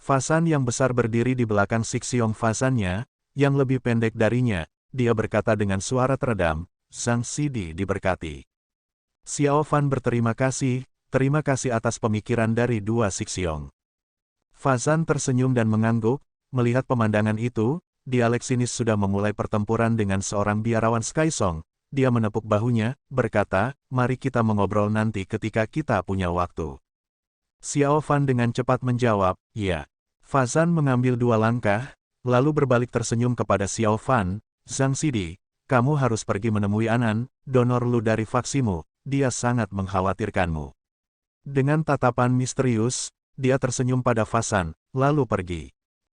Speaker 1: Fasan yang besar berdiri di belakang Sixiong Fasannya, yang lebih pendek darinya, dia berkata dengan suara teredam, Zhang Sidi diberkati. Xiao Fan berterima kasih, terima kasih atas pemikiran dari dua Sixiong. Fasan tersenyum dan mengangguk, melihat pemandangan itu, dia sinis sudah memulai pertempuran dengan seorang biarawan Skysong. Dia menepuk bahunya, berkata, mari kita mengobrol nanti ketika kita punya waktu. Xiao Fan dengan cepat menjawab, ya. Fazan mengambil dua langkah, lalu berbalik tersenyum kepada Xiao Fan, Zhang Sidi, kamu harus pergi menemui Anan, donor lu dari faksimu, dia sangat mengkhawatirkanmu. Dengan tatapan misterius, dia tersenyum pada Fazan, lalu pergi.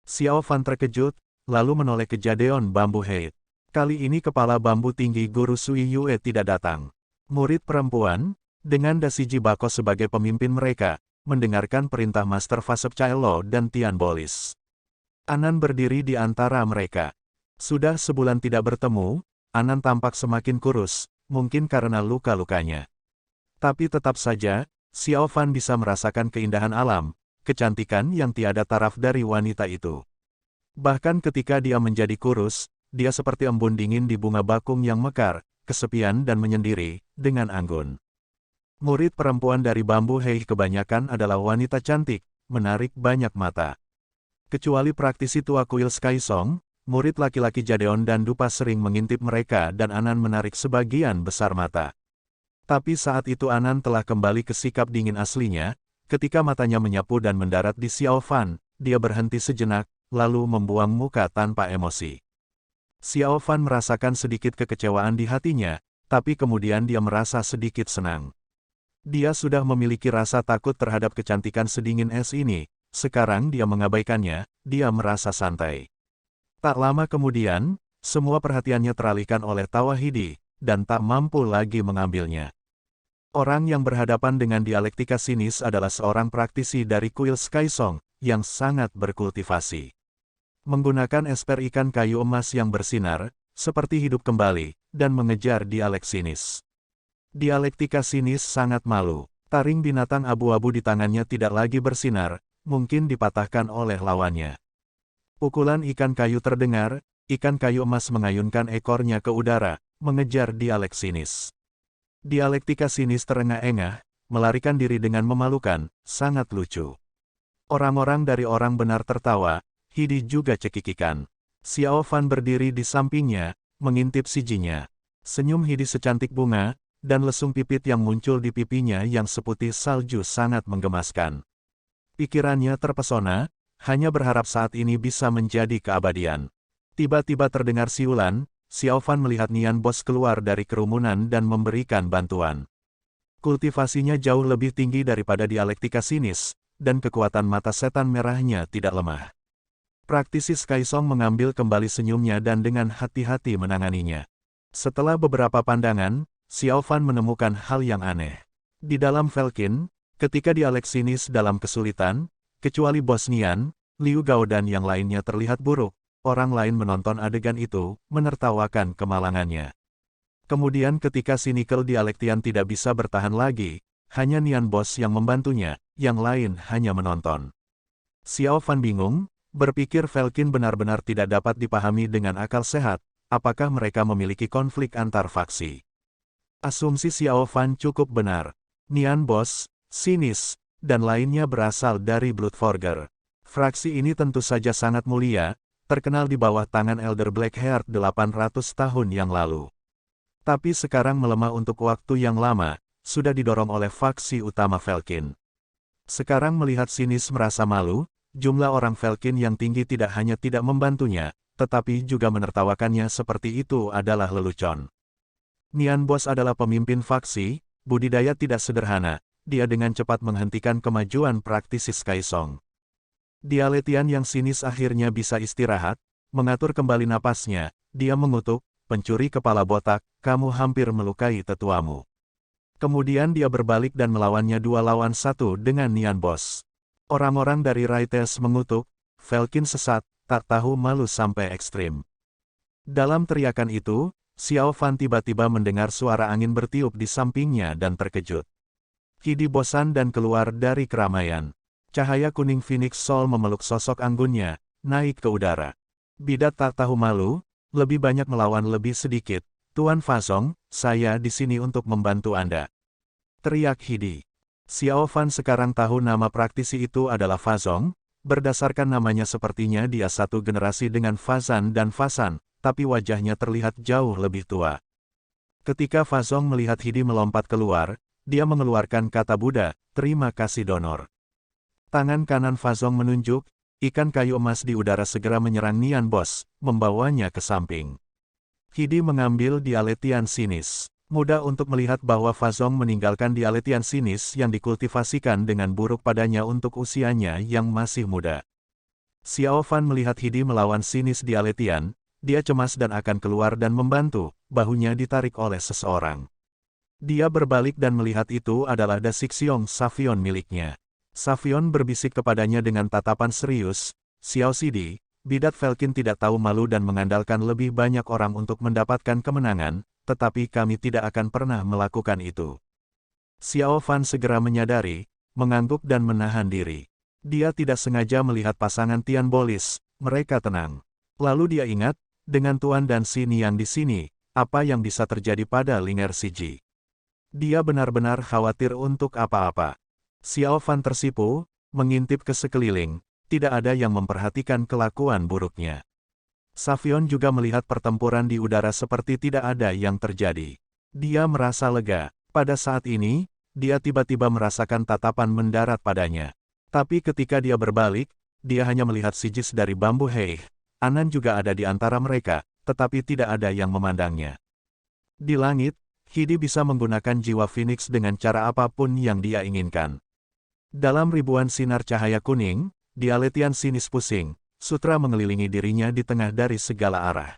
Speaker 1: Xiao Fan terkejut, lalu menoleh ke Jadeon Bambu Heid. Kali ini kepala bambu tinggi Guru Sui Yue tidak datang. Murid perempuan, dengan Dasiji Bako sebagai pemimpin mereka, mendengarkan perintah Master Fasep Chaelo dan Tian Bolis. Anan berdiri di antara mereka. Sudah sebulan tidak bertemu, Anan tampak semakin kurus, mungkin karena luka-lukanya. Tapi tetap saja, Xiao Fan bisa merasakan keindahan alam, kecantikan yang tiada taraf dari wanita itu. Bahkan ketika dia menjadi kurus, dia seperti embun dingin di bunga bakung yang mekar, kesepian dan menyendiri, dengan anggun. Murid perempuan dari Bambu Hei kebanyakan adalah wanita cantik, menarik banyak mata. Kecuali praktisi tua kuil Skysong, murid laki-laki Jadeon dan Dupa sering mengintip mereka dan Anan menarik sebagian besar mata. Tapi saat itu Anan telah kembali ke sikap dingin aslinya, ketika matanya menyapu dan mendarat di Xiao Fan, dia berhenti sejenak, lalu membuang muka tanpa emosi. Xiao Fan merasakan sedikit kekecewaan di hatinya, tapi kemudian dia merasa sedikit senang. Dia sudah memiliki rasa takut terhadap kecantikan sedingin es ini, sekarang dia mengabaikannya, dia merasa santai. Tak lama kemudian, semua perhatiannya teralihkan oleh Tawahidi, dan tak mampu lagi mengambilnya. Orang yang berhadapan dengan dialektika sinis adalah seorang praktisi dari kuil Skysong, yang sangat berkultivasi. Menggunakan esper ikan kayu emas yang bersinar, seperti hidup kembali, dan mengejar dialek sinis. Dialektika sinis sangat malu. Taring binatang abu-abu di tangannya tidak lagi bersinar, mungkin dipatahkan oleh lawannya. Pukulan ikan kayu terdengar, ikan kayu emas mengayunkan ekornya ke udara, mengejar dialek sinis. Dialektika sinis terengah-engah, melarikan diri dengan memalukan, sangat lucu. Orang-orang dari orang benar tertawa, Hidi juga cekikikan. Xiao Fan berdiri di sampingnya, mengintip sijinya. Senyum Hidi secantik bunga, dan lesung pipit yang muncul di pipinya yang seputih salju sangat menggemaskan. Pikirannya terpesona, hanya berharap saat ini bisa menjadi keabadian. Tiba-tiba terdengar siulan, Xiao Fan melihat Nian Bos keluar dari kerumunan dan memberikan bantuan. Kultivasinya jauh lebih tinggi daripada dialektika sinis, dan kekuatan mata setan merahnya tidak lemah. Praktisi Skysong mengambil kembali senyumnya dan dengan hati-hati menanganinya. Setelah beberapa pandangan, Xiao Fan menemukan hal yang aneh. Di dalam Velkin, ketika dialek sinis dalam kesulitan, kecuali Bos Nian, Liu Gao dan yang lainnya terlihat buruk, orang lain menonton adegan itu, menertawakan kemalangannya. Kemudian ketika Cynical Dialektian tidak bisa bertahan lagi, hanya Nian Bos yang membantunya, yang lain hanya menonton. Xiao Fan bingung, berpikir Velkin benar-benar tidak dapat dipahami dengan akal sehat, apakah mereka memiliki konflik antar faksi. Asumsi Xiao Fan cukup benar. Nian Bos, Sinis, dan lainnya berasal dari Bloodforger. Fraksi ini tentu saja sangat mulia, terkenal di bawah tangan Elder Blackheart 800 tahun yang lalu. Tapi sekarang melemah untuk waktu yang lama, sudah didorong oleh faksi utama Velkin. Sekarang melihat Sinis merasa malu, jumlah orang Velkin yang tinggi tidak hanya tidak membantunya, tetapi juga menertawakannya seperti itu adalah lelucon. Nian Bos adalah pemimpin faksi, budidaya tidak sederhana, dia dengan cepat menghentikan kemajuan praktisi Skysong. Dialektian yang sinis akhirnya bisa istirahat, mengatur kembali napasnya, dia mengutuk, pencuri kepala botak, kamu hampir melukai tetuamu. Kemudian dia berbalik dan melawannya 2 lawan 1 dengan Nian Boss. Orang-orang dari Rites mengutuk, Falcon sesat, tak tahu malu sampai ekstrim. Dalam teriakan itu, Xiao Fan tiba-tiba mendengar suara angin bertiup di sampingnya dan terkejut. Kidi bosan dan keluar dari keramaian. Cahaya kuning Phoenix Soul memeluk sosok anggunnya, naik ke udara. Bidat tak tahu malu, lebih banyak melawan lebih sedikit. Tuan Fazong, saya di sini untuk membantu Anda. Teriak Hidi. Xiao Fan sekarang tahu nama praktisi itu adalah Fazong. Berdasarkan namanya sepertinya dia satu generasi dengan Fazan dan Fasan, tapi wajahnya terlihat jauh lebih tua. Ketika Fazong melihat Hidi melompat keluar, dia mengeluarkan kata Buddha, terima kasih donor. Tangan kanan Fazong menunjuk, ikan kayu emas di udara segera menyerang Nian Boss, membawanya ke samping. Hidi mengambil dialetian sinis. Mudah untuk melihat bahwa Fazong meninggalkan dialetian sinis yang dikultivasikan dengan buruk padanya untuk usianya yang masih muda. Xiao Fan melihat Hidi melawan sinis dialetian, dia cemas dan akan keluar dan membantu, bahunya ditarik oleh seseorang. Dia berbalik dan melihat itu adalah Da Sixiong Savion miliknya. Savion berbisik kepadanya dengan tatapan serius, Xiao Sidi, Bidat Falcon tidak tahu malu dan mengandalkan lebih banyak orang untuk mendapatkan kemenangan, tetapi kami tidak akan pernah melakukan itu. Xiao Fan segera menyadari, mengangguk dan menahan diri. Dia tidak sengaja melihat pasangan Tian Bolis, mereka tenang. Lalu dia ingat, dengan Tuan dan Xin yang di sini, apa yang bisa terjadi pada Linger Siji. Dia benar-benar khawatir untuk apa-apa. Xiao Fan tersipu, mengintip ke sekeliling, tidak ada yang memperhatikan kelakuan buruknya. Savion juga melihat pertempuran di udara seperti tidak ada yang terjadi. Dia merasa lega. Pada saat ini, dia tiba-tiba merasakan tatapan mendarat padanya. Tapi ketika dia berbalik, dia hanya melihat Sijis dari bambu Hei. Anan juga ada di antara mereka, tetapi tidak ada yang memandangnya. Di langit, Hidi bisa menggunakan jiwa Phoenix dengan cara apapun yang dia inginkan. Dalam ribuan sinar cahaya kuning, dialetian sinis pusing, sutra mengelilingi dirinya di tengah dari segala arah.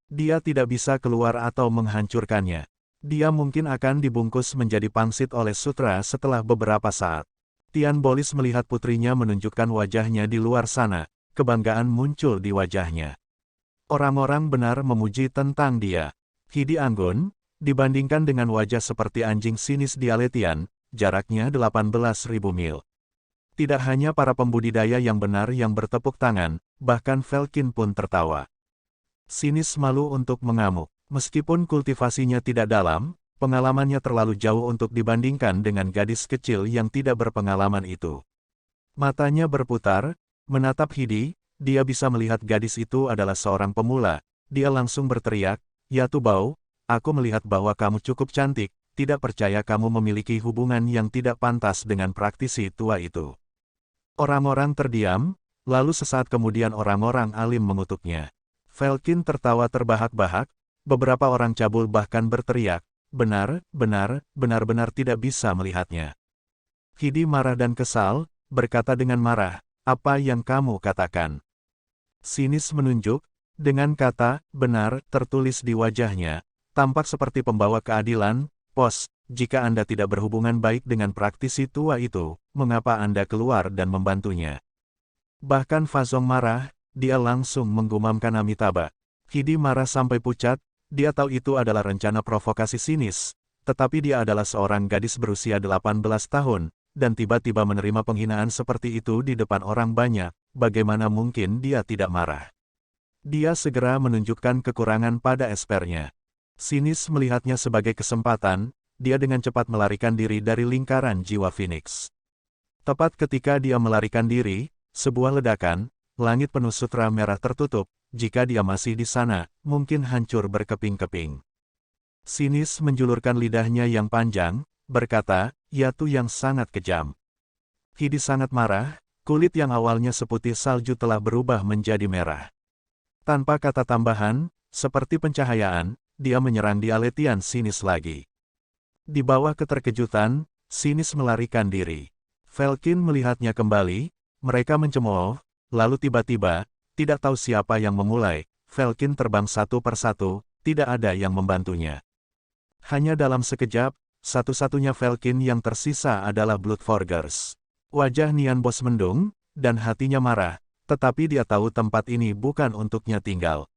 Speaker 1: Dia tidak bisa keluar atau menghancurkannya. Dia mungkin akan dibungkus menjadi pangsit oleh sutra setelah beberapa saat. Tian Bolis melihat putrinya menunjukkan wajahnya di luar sana, kebanggaan muncul di wajahnya. Orang-orang benar memuji tentang dia. Hidi anggun, dibandingkan dengan wajah seperti anjing sinis dialetian, jaraknya 18.000 mil. Tidak hanya para pembudidaya yang benar yang bertepuk tangan, bahkan Falcon pun tertawa. Sinis malu untuk mengamuk. Meskipun kultivasinya tidak dalam, pengalamannya terlalu jauh untuk dibandingkan dengan gadis kecil yang tidak berpengalaman itu. Matanya berputar, menatap Hidi, dia bisa melihat gadis itu adalah seorang pemula. Dia langsung berteriak, "Ya Tubao, aku melihat bahwa kamu cukup cantik, tidak percaya kamu memiliki hubungan yang tidak pantas dengan praktisi tua itu." Orang-orang terdiam, lalu sesaat kemudian orang-orang alim mengutuknya. Falcon tertawa terbahak-bahak, beberapa orang cabul bahkan berteriak, benar-benar tidak bisa melihatnya. Hidi marah dan kesal, berkata dengan marah, "Apa yang kamu katakan?" Sinis menunjuk, dengan kata, "benar," tertulis di wajahnya, tampak seperti pembawa keadilan, "Pos, jika Anda tidak berhubungan baik dengan praktisi tua itu, mengapa Anda keluar dan membantunya?" Bahkan Fazong marah, dia langsung menggumamkan Amitabha. Hidi marah sampai pucat, dia tahu itu adalah rencana provokasi sinis, tetapi dia adalah seorang gadis berusia 18 tahun, dan tiba-tiba menerima penghinaan seperti itu di depan orang banyak, bagaimana mungkin dia tidak marah? Dia segera menunjukkan kekurangan pada espernya. Sinis melihatnya sebagai kesempatan, dia dengan cepat melarikan diri dari lingkaran jiwa Phoenix. Tepat ketika dia melarikan diri, sebuah ledakan, langit penuh sutra merah tertutup, jika dia masih di sana, mungkin hancur berkeping-keping. Sinis menjulurkan lidahnya yang panjang, berkata, "Yatu yang sangat kejam." Hidi sangat marah, kulit yang awalnya seputih salju telah berubah menjadi merah. Tanpa kata tambahan, seperti pencahayaan, dia menyerang dialetian sinis lagi. Di bawah keterkejutan, sinis melarikan diri. Falcon melihatnya kembali, mereka mencemooh, lalu tiba-tiba, tidak tahu siapa yang memulai, Falcon terbang satu persatu, tidak ada yang membantunya. Hanya dalam sekejap, satu-satunya Falcon yang tersisa adalah Bloodforgers. Wajah Nian Bos mendung, dan hatinya marah, tetapi dia tahu tempat ini bukan untuknya tinggal.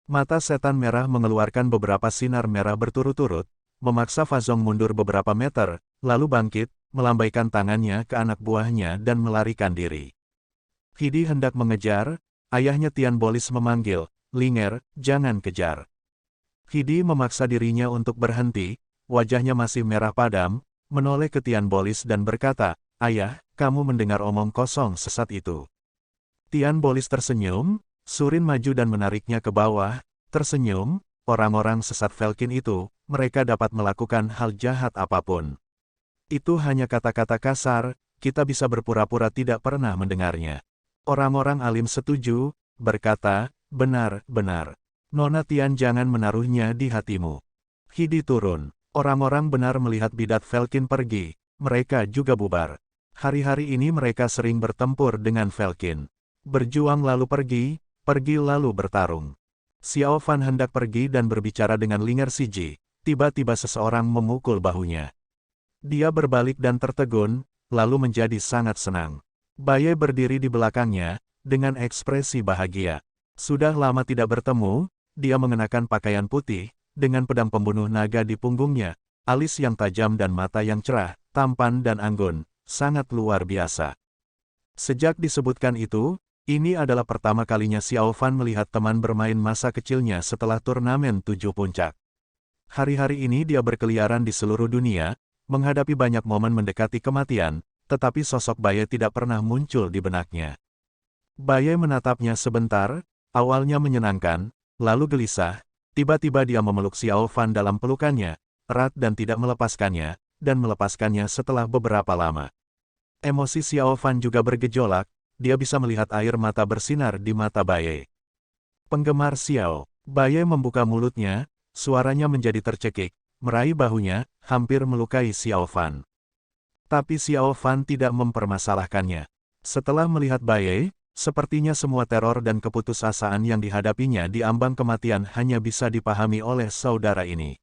Speaker 1: Mata setan merah mengeluarkan beberapa sinar merah berturut-turut, memaksa Fazong mundur beberapa meter, lalu bangkit, melambaikan tangannya ke anak buahnya dan melarikan diri. Hidi hendak mengejar, ayahnya Tian Bolis memanggil, "Linger, jangan kejar." Hidi memaksa dirinya untuk berhenti, wajahnya masih merah padam, menoleh ke Tian Bolis dan berkata, "Ayah, kamu mendengar omong kosong sesat itu." Tian Bolis tersenyum, Surin maju dan menariknya ke bawah, tersenyum, orang-orang sesat Falcon itu, mereka dapat melakukan hal jahat apapun. Itu hanya kata-kata kasar, kita bisa berpura-pura tidak pernah mendengarnya. Orang-orang alim setuju, berkata, "Benar, benar. Nona Tian jangan menaruhnya di hatimu." Hidi turun. Orang-orang benar melihat bidat Falcon pergi, mereka juga bubar. Hari-hari ini mereka sering bertempur dengan Falcon. Berjuang lalu pergi, pergi lalu bertarung. Xiao Fan hendak pergi dan berbicara dengan Linger Siji, tiba-tiba seseorang memukul bahunya. Dia berbalik dan tertegun, lalu menjadi sangat senang. Baye berdiri di belakangnya, dengan ekspresi bahagia. Sudah lama tidak bertemu, dia mengenakan pakaian putih, dengan pedang pembunuh naga di punggungnya, alis yang tajam dan mata yang cerah, tampan dan anggun, sangat luar biasa. Sejak disebutkan itu, ini adalah pertama kalinya Xiao Fan melihat teman bermain masa kecilnya setelah turnamen 7 puncak. Hari-hari ini dia berkeliaran di seluruh dunia, menghadapi banyak momen mendekati kematian, tetapi sosok Baye tidak pernah muncul di benaknya. Baye menatapnya sebentar, awalnya menyenangkan, lalu gelisah, tiba-tiba dia memeluk Xiao Fan dalam pelukannya, erat dan tidak melepaskannya, dan melepaskannya setelah beberapa lama. Emosi Xiao Fan juga bergejolak, dia bisa melihat air mata bersinar di mata Baye. Penggemar Xiao, Baye membuka mulutnya, suaranya menjadi tercekik, meraih bahunya, hampir melukai Xiao Fan. Tapi Xiao Fan tidak mempermasalahkannya. Setelah melihat Baye, sepertinya semua teror dan keputusasaan yang dihadapinya di ambang kematian hanya bisa dipahami oleh saudara ini.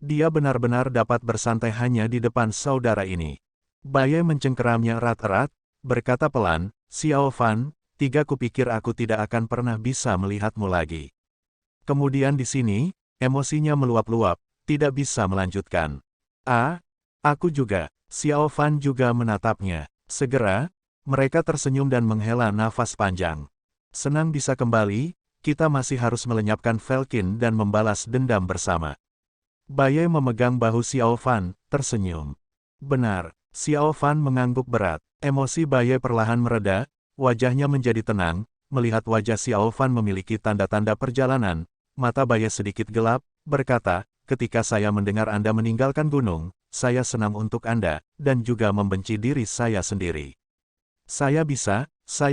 Speaker 1: Dia benar-benar dapat bersantai hanya di depan saudara ini. Baye mencengkeramnya erat-erat, berkata pelan, "Xiao Fan, kupikir aku tidak akan pernah bisa melihatmu lagi." Kemudian di sini, emosinya meluap-luap, tidak bisa melanjutkan. Aku juga." Xiao Fan juga menatapnya. Segera, mereka tersenyum dan menghela nafas panjang. "Senang bisa kembali, kita masih harus melenyapkan Falcon dan membalas dendam bersama." Baye memegang bahu Xiao Fan, tersenyum. "Benar." Xiao Fan mengangguk berat. Emosi Baye perlahan mereda, wajahnya menjadi tenang, melihat wajah Xiao Fan memiliki tanda-tanda perjalanan, mata Baye sedikit gelap, berkata, "Ketika saya mendengar Anda meninggalkan gunung, saya senang untuk Anda, dan juga membenci diri saya sendiri. Saya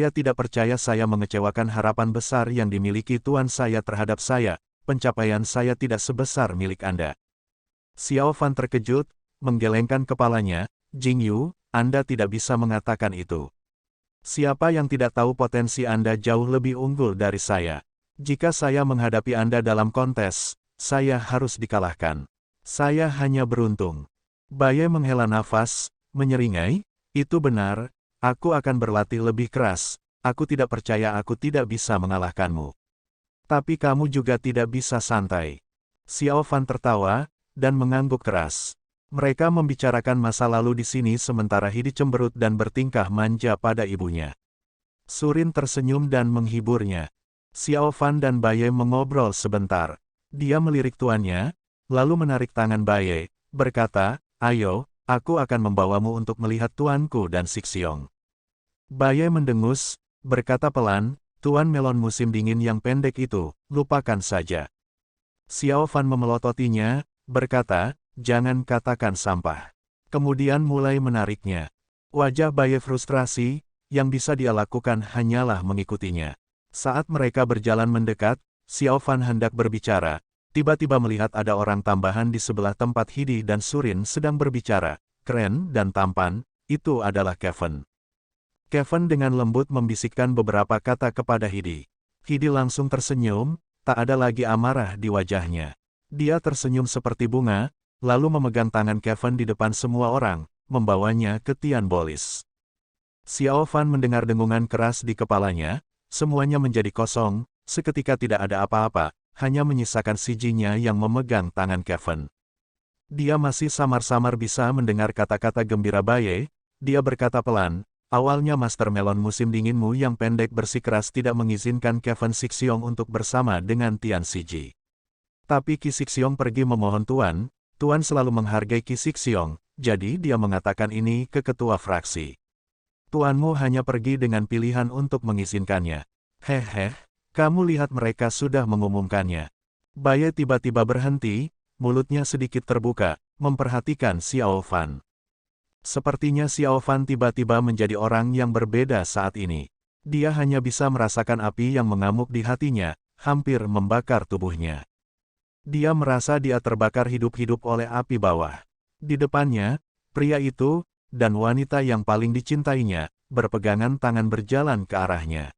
Speaker 1: tidak percaya saya mengecewakan harapan besar yang dimiliki Tuan saya terhadap saya, pencapaian saya tidak sebesar milik Anda." Xiao Fan terkejut, menggelengkan kepalanya, "Jingyu, Anda tidak bisa mengatakan itu. Siapa yang tidak tahu potensi Anda jauh lebih unggul dari saya? Jika saya menghadapi Anda dalam kontes, saya harus dikalahkan. Saya hanya beruntung." Baye menghela nafas, menyeringai, "Itu benar, aku akan berlatih lebih keras, aku tidak percaya aku tidak bisa mengalahkanmu. Tapi kamu juga tidak bisa santai." Xiao Fan tertawa, dan mengangguk keras. Mereka membicarakan masa lalu di sini sementara Hidi cemberut dan bertingkah manja pada ibunya. Surin tersenyum dan menghiburnya. Xiao Fan dan Baye mengobrol sebentar. Dia melirik tuannya, lalu menarik tangan Baye, berkata, "Ayo, aku akan membawamu untuk melihat tuanku dan Sixiong." Baye mendengus, berkata pelan, "Tuan melon musim dingin yang pendek itu, lupakan saja." Xiao Fan memelototinya, berkata, "Jangan katakan sampah." Kemudian mulai menariknya. Wajah Baye frustrasi, yang bisa dia lakukan hanyalah mengikutinya. Saat mereka berjalan mendekat, Xiao Fan hendak berbicara, tiba-tiba melihat ada orang tambahan di sebelah tempat Hidi dan Surin sedang berbicara, keren dan tampan, itu adalah Kevin. Kevin dengan lembut membisikkan beberapa kata kepada Hidi. Hidi langsung tersenyum, tak ada lagi amarah di wajahnya. Dia tersenyum seperti bunga, lalu memegang tangan Kevin di depan semua orang, membawanya ke Tian Bolis. Xiao Fan mendengar dengungan keras di kepalanya, semuanya menjadi kosong, seketika tidak ada apa-apa, hanya menyisakan sijinya yang memegang tangan Kevin. Dia masih samar-samar bisa mendengar kata-kata gembira Baye, dia berkata pelan, awalnya Master Melon musim dinginmu yang pendek bersikeras tidak mengizinkan Kevin Sixiong untuk bersama dengan Tian Siji. Tapi Qi Sixiong pergi memohon Tuan selalu menghargai Qi Sixiong, jadi dia mengatakan ini ke ketua fraksi. Tuanmu hanya pergi dengan pilihan untuk mengizinkannya. Hehe, kamu lihat mereka sudah mengumumkannya. Baye tiba-tiba berhenti, mulutnya sedikit terbuka, memperhatikan Xiao Fan. Sepertinya Xiao Fan tiba-tiba menjadi orang yang berbeda saat ini. Dia hanya bisa merasakan api yang mengamuk di hatinya, hampir membakar tubuhnya. Dia merasa dia terbakar hidup-hidup oleh api bawah. Di depannya, pria itu, dan wanita yang paling dicintainya, berpegangan tangan berjalan ke arahnya.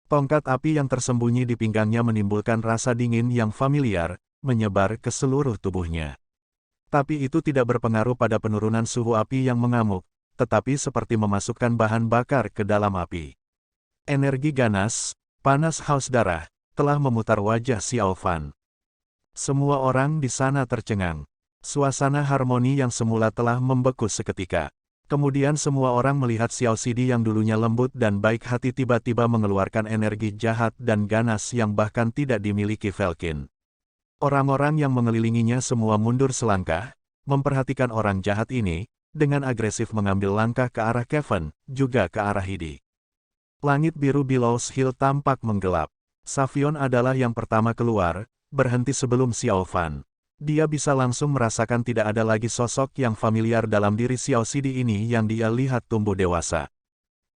Speaker 1: Tongkat api yang tersembunyi di pinggangnya menimbulkan rasa dingin yang familiar, menyebar ke seluruh tubuhnya. Tapi itu tidak berpengaruh pada penurunan suhu api yang mengamuk, tetapi seperti memasukkan bahan bakar ke dalam api. Energi ganas, panas haus darah, telah memutar wajah Xiao Fan. Semua orang di sana tercengang. Suasana harmoni yang semula telah membeku seketika. Kemudian semua orang melihat Xiao Sidi yang dulunya lembut dan baik hati tiba-tiba mengeluarkan energi jahat dan ganas yang bahkan tidak dimiliki Velkin. Orang-orang yang mengelilinginya semua mundur selangkah, memperhatikan orang jahat ini, dengan agresif mengambil langkah ke arah Kevin, juga ke arah Hidi. Langit biru Billows Hill tampak menggelap. Savion adalah yang pertama keluar, berhenti sebelum Xiao Fan. Dia bisa langsung merasakan tidak ada lagi sosok yang familiar dalam diri Xiao Sidi ini yang dia lihat tumbuh dewasa.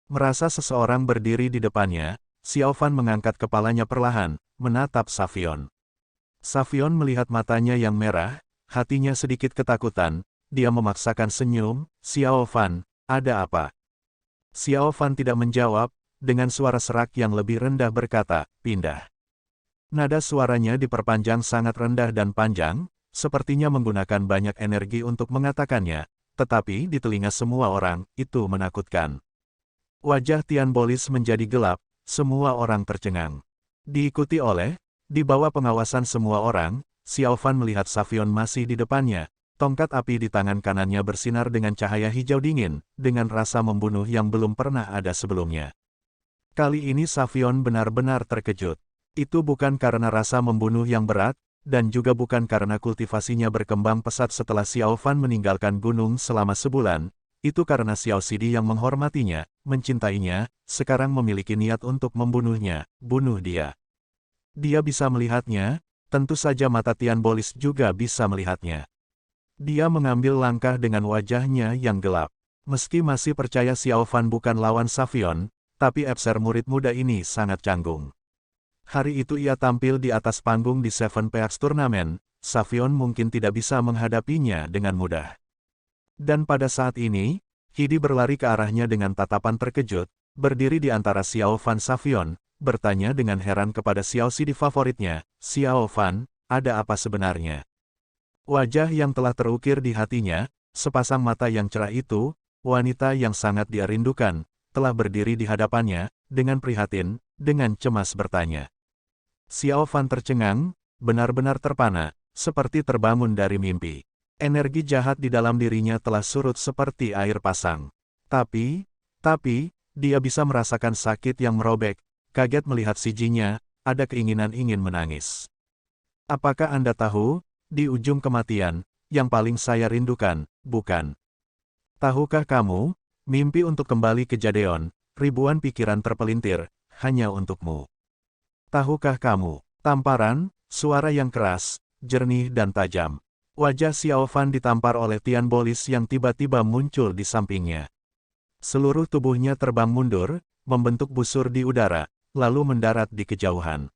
Speaker 1: Merasa seseorang berdiri di depannya, Xiao Fan mengangkat kepalanya perlahan, menatap Savion. Savion melihat matanya yang merah, hatinya sedikit ketakutan, dia memaksakan senyum, Xiao Fan, ada apa? Xiao Fan tidak menjawab, dengan suara serak yang lebih rendah berkata, pindah. Nada suaranya diperpanjang sangat rendah dan panjang, sepertinya menggunakan banyak energi untuk mengatakannya, tetapi di telinga semua orang, itu menakutkan. Wajah Tian Bolis menjadi gelap, semua orang tercengang. Diikuti oleh, di bawah pengawasan semua orang, Xiao Fan melihat Savion masih di depannya, tongkat api di tangan kanannya bersinar dengan cahaya hijau dingin, dengan rasa membunuh yang belum pernah ada sebelumnya. Kali ini Savion benar-benar terkejut. Itu bukan karena rasa membunuh yang berat, dan juga bukan karena kultivasinya berkembang pesat setelah Xiao Fan meninggalkan gunung selama sebulan, itu karena Xiao Sidi yang menghormatinya, mencintainya, sekarang memiliki niat untuk membunuhnya, bunuh dia. Dia bisa melihatnya, tentu saja mata Tian Bolis juga bisa melihatnya. Dia mengambil langkah dengan wajahnya yang gelap. Meski masih percaya Xiao Fan bukan lawan Savion, tapi Epser murid muda ini sangat canggung. Hari itu ia tampil di atas panggung di Seven Peaks Turnamen, Savion mungkin tidak bisa menghadapinya dengan mudah. Dan pada saat ini, Hidi berlari ke arahnya dengan tatapan terkejut, berdiri di antara Xiao Fan Savion, bertanya dengan heran kepada Xiao Sidi favoritnya, Xiao Fan, ada apa sebenarnya? Wajah yang telah terukir di hatinya, sepasang mata yang cerah itu, wanita yang sangat dia rindukan, telah berdiri di hadapannya, dengan prihatin, dengan cemas bertanya. Xiao Fan tercengang, benar-benar terpana, seperti terbangun dari mimpi. Energi jahat di dalam dirinya telah surut seperti air pasang. Tapi, dia bisa merasakan sakit yang merobek. Kaget melihat sijinya, ada keinginan ingin menangis. Apakah Anda tahu, di ujung kematian, yang paling saya rindukan, bukan? Tahukah kamu, mimpi untuk kembali ke Jadeon, ribuan pikiran terpelintir, hanya untukmu. Tahukah kamu, tamparan, suara yang keras, jernih dan tajam. Wajah Xiao Fan ditampar oleh Tian Bolis yang tiba-tiba muncul di sampingnya. Seluruh tubuhnya terbang mundur, membentuk busur di udara, lalu mendarat di kejauhan.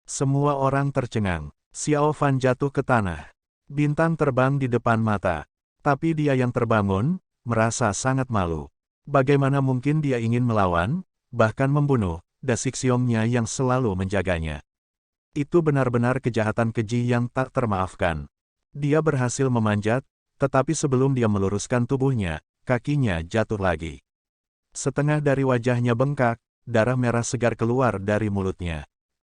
Speaker 1: Semua orang tercengang. Xiao Fan jatuh ke tanah. Bintang terbang di depan mata. Tapi dia yang terbangun, merasa sangat malu. Bagaimana mungkin dia ingin melawan, bahkan membunuh, Da Sixiongnya yang selalu menjaganya. Itu benar-benar kejahatan keji yang tak termaafkan. Dia berhasil memanjat, tetapi sebelum dia meluruskan tubuhnya, kakinya jatuh lagi. Setengah dari wajahnya bengkak, darah merah segar keluar dari mulutnya.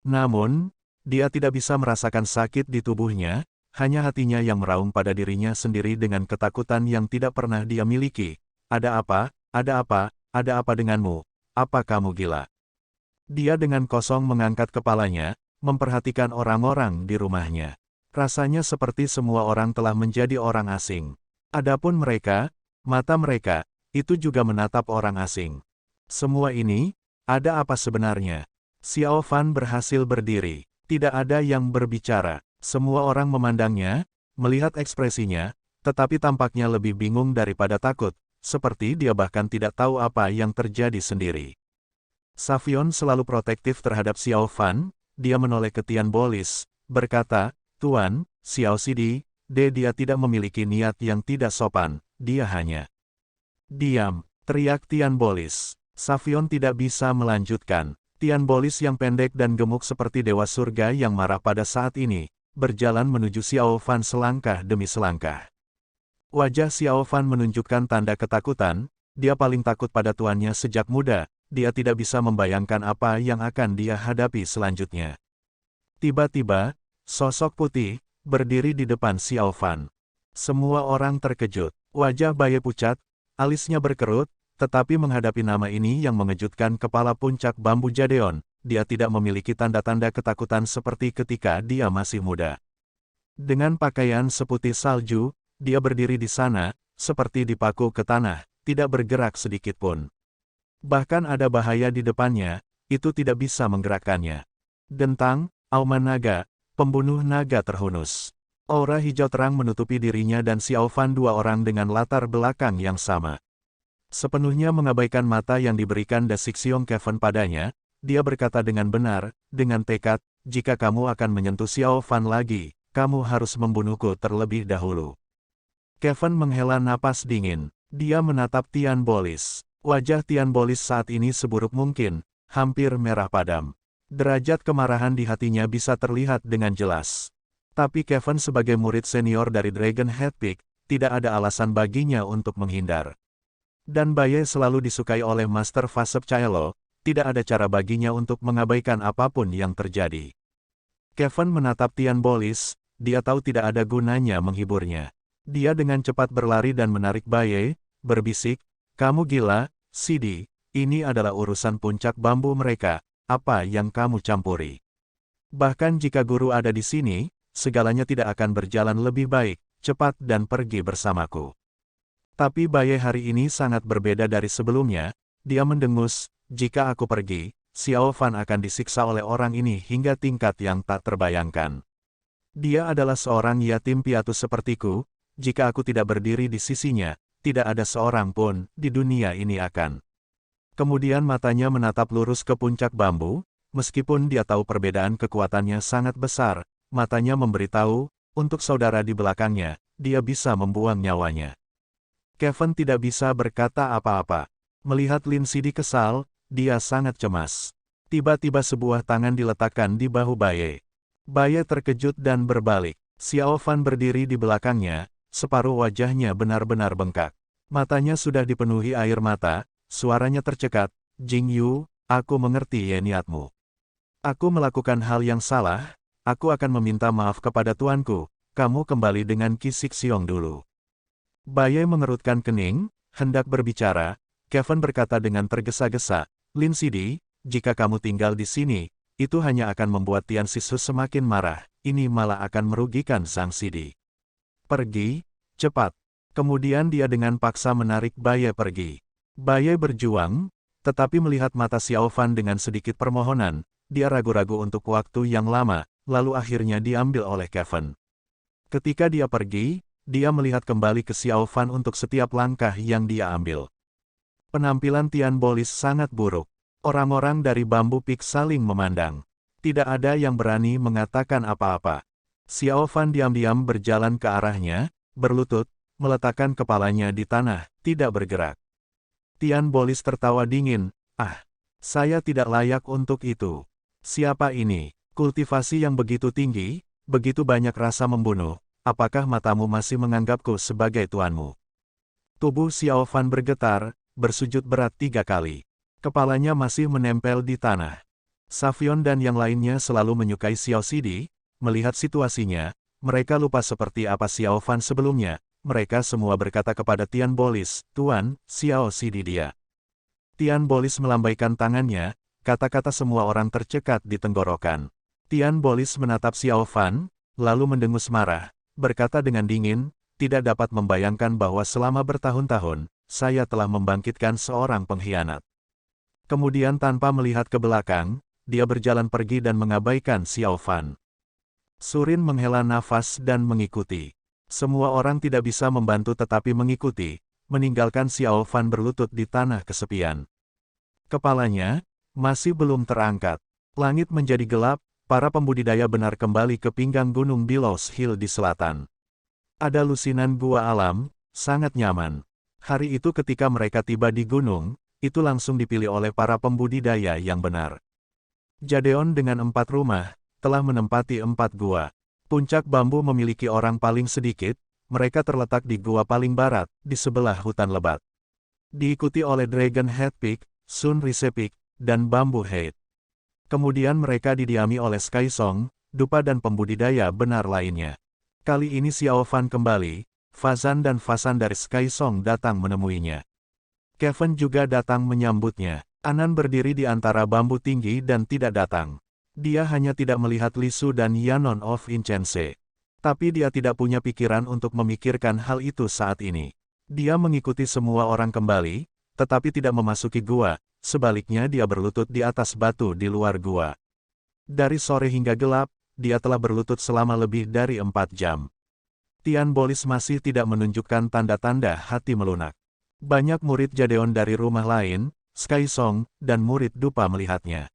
Speaker 1: Namun, dia tidak bisa merasakan sakit di tubuhnya, hanya hatinya yang meraung pada dirinya sendiri dengan ketakutan yang tidak pernah dia miliki. Ada apa? Ada apa? Ada apa denganmu? Apa kamu gila? Dia dengan kosong mengangkat kepalanya, memperhatikan orang-orang di rumahnya. Rasanya seperti semua orang telah menjadi orang asing. Adapun mereka, mata mereka, itu juga menatap orang asing. Semua ini, ada apa sebenarnya? Xiao Fan berhasil berdiri. Tidak ada yang berbicara. Semua orang memandangnya, melihat ekspresinya, tetapi tampaknya lebih bingung daripada takut, seperti dia bahkan tidak tahu apa yang terjadi sendiri. Savion selalu protektif terhadap Xiao Fan, dia menoleh ke Tian Bolis, berkata, Tuan, Xiao Sidi, dia tidak memiliki niat yang tidak sopan, dia hanya... Diam, teriak Tian Bolis. Savion tidak bisa melanjutkan. Tian Bolis yang pendek dan gemuk seperti dewa surga yang marah pada saat ini, berjalan menuju Xiao Fan selangkah demi selangkah. Wajah Xiao Fan menunjukkan tanda ketakutan, dia paling takut pada tuannya sejak muda, dia tidak bisa membayangkan apa yang akan dia hadapi selanjutnya. Tiba-tiba, sosok putih, berdiri di depan Xiao Fan. Semua orang terkejut, wajah Baye pucat, alisnya berkerut, tetapi menghadapi nama ini yang mengejutkan kepala puncak bambu Jadeon, dia tidak memiliki tanda-tanda ketakutan seperti ketika dia masih muda. Dengan pakaian seputih salju, dia berdiri di sana, seperti dipaku ke tanah, tidak bergerak sedikitpun. Bahkan ada bahaya di depannya, itu tidak bisa menggerakkannya. Dentang, auman naga, pembunuh naga terhunus. Aura hijau terang menutupi dirinya dan Xiao Fan, dua orang dengan latar belakang yang sama. Sepenuhnya mengabaikan mata yang diberikan Da Sixiong Kevin padanya, dia berkata dengan benar, dengan tekad, jika kamu akan menyentuh Xiao Fan lagi, kamu harus membunuhku terlebih dahulu. Kevin menghela napas dingin, dia menatap Tian Bolis. Wajah Tian Bolis saat ini seburuk mungkin, hampir merah padam. Derajat kemarahan di hatinya bisa terlihat dengan jelas. Tapi Kevin sebagai murid senior dari Dragon Head Peak, tidak ada alasan baginya untuk menghindar. Dan Baye selalu disukai oleh Master Fasep Caelo, tidak ada cara baginya untuk mengabaikan apapun yang terjadi. Kevin menatap Tian Bolis, dia tahu tidak ada gunanya menghiburnya. Dia dengan cepat berlari dan menarik Baye, berbisik, kamu gila, Sidi, ini adalah urusan puncak bambu mereka, apa yang kamu campuri. Bahkan jika guru ada di sini, segalanya tidak akan berjalan lebih baik, cepat dan pergi bersamaku. Tapi Baye hari ini sangat berbeda dari sebelumnya, dia mendengus, jika aku pergi, Xiao Fan akan disiksa oleh orang ini hingga tingkat yang tak terbayangkan. Dia adalah seorang yatim piatu sepertiku, jika aku tidak berdiri di sisinya, tidak ada seorang pun di dunia ini akan. Kemudian matanya menatap lurus ke puncak bambu, meskipun dia tahu perbedaan kekuatannya sangat besar, matanya memberitahu, untuk saudara di belakangnya, dia bisa membuang nyawanya. Kevin tidak bisa berkata apa-apa. Melihat Lin Sidi kesal, dia sangat cemas. Tiba-tiba sebuah tangan diletakkan di bahu Baye. Baye terkejut dan berbalik. Xiao Fan berdiri di belakangnya, separuh wajahnya benar-benar bengkak. Matanya sudah dipenuhi air mata, suaranya tercekat, Jing Yu, aku mengerti niatmu. Aku melakukan hal yang salah, aku akan meminta maaf kepada tuanku, kamu kembali dengan Qi Sixiong dulu. Baye mengerutkan kening, hendak berbicara, Kevin berkata dengan tergesa-gesa, Lin Sidi, jika kamu tinggal di sini, itu hanya akan membuat Tian Sisu semakin marah, ini malah akan merugikan Sang Sidi. Pergi, cepat. Kemudian dia dengan paksa menarik Baye pergi. Baye berjuang, tetapi melihat mata Xiao Fan dengan sedikit permohonan, dia ragu-ragu untuk waktu yang lama, lalu akhirnya diambil oleh Kevin. Ketika dia pergi, dia melihat kembali ke Xiao Fan untuk setiap langkah yang dia ambil. Penampilan Tian Bolis sangat buruk. Orang-orang dari Bambu Peak saling memandang. Tidak ada yang berani mengatakan apa-apa. Xiao Fan diam-diam berjalan ke arahnya, berlutut, meletakkan kepalanya di tanah, tidak bergerak. Tian Bolis tertawa dingin, saya tidak layak untuk itu. Siapa ini? Kultivasi yang begitu tinggi, begitu banyak rasa membunuh, apakah matamu masih menganggapku sebagai tuanmu? Tubuh Xiao Fan bergetar, bersujud berat 3 kali. Kepalanya masih menempel di tanah. Savion dan yang lainnya selalu menyukai Xiao Sidi. Melihat situasinya, mereka lupa seperti apa Xiao Fan sebelumnya. Mereka semua berkata kepada Tian Bolis, "Tuan, Xiao Sidi dia." Tian Bolis melambaikan tangannya, kata-kata semua orang tercekat di tenggorokan. Tian Bolis menatap Xiao Fan, lalu mendengus marah, berkata dengan dingin, "Tidak dapat membayangkan bahwa selama bertahun-tahun, saya telah membangkitkan seorang pengkhianat." Kemudian tanpa melihat ke belakang, dia berjalan pergi dan mengabaikan Xiao Fan. Surin menghela nafas dan mengikuti. Semua orang tidak bisa membantu tetapi mengikuti, meninggalkan Xiao Fan berlutut di tanah kesepian. Kepalanya masih belum terangkat. Langit menjadi gelap, para pembudidaya benar kembali ke pinggang Gunung Billows Hill di selatan. Ada lusinan gua alam, sangat nyaman. Hari itu ketika mereka tiba di gunung, itu langsung dipilih oleh para pembudidaya yang benar. Jadeon dengan 4 rumah, telah menempati 4 gua. Puncak bambu memiliki orang paling sedikit, mereka terletak di gua paling barat, di sebelah hutan lebat. Diikuti oleh Dragon Head Peak, Sun Rise Peak, dan Bamboo Head. Kemudian mereka didiami oleh Sky Song, dupa dan pembudidaya benar lainnya. Kali ini Xiao Fan kembali, Fazan dan Fasan dari Sky Song datang menemuinya. Kevin juga datang menyambutnya. Anan berdiri di antara bambu tinggi dan tidak datang. Dia hanya tidak melihat Lisu dan Yanon of Incense. Tapi dia tidak punya pikiran untuk memikirkan hal itu saat ini. Dia mengikuti semua orang kembali, tetapi tidak memasuki gua, sebaliknya dia berlutut di atas batu di luar gua. Dari sore hingga gelap, dia telah berlutut selama lebih dari 4 jam. Tian Bolis masih tidak menunjukkan tanda-tanda hati melunak. Banyak murid Jadeon dari rumah lain, Sky Song, dan murid dupa melihatnya.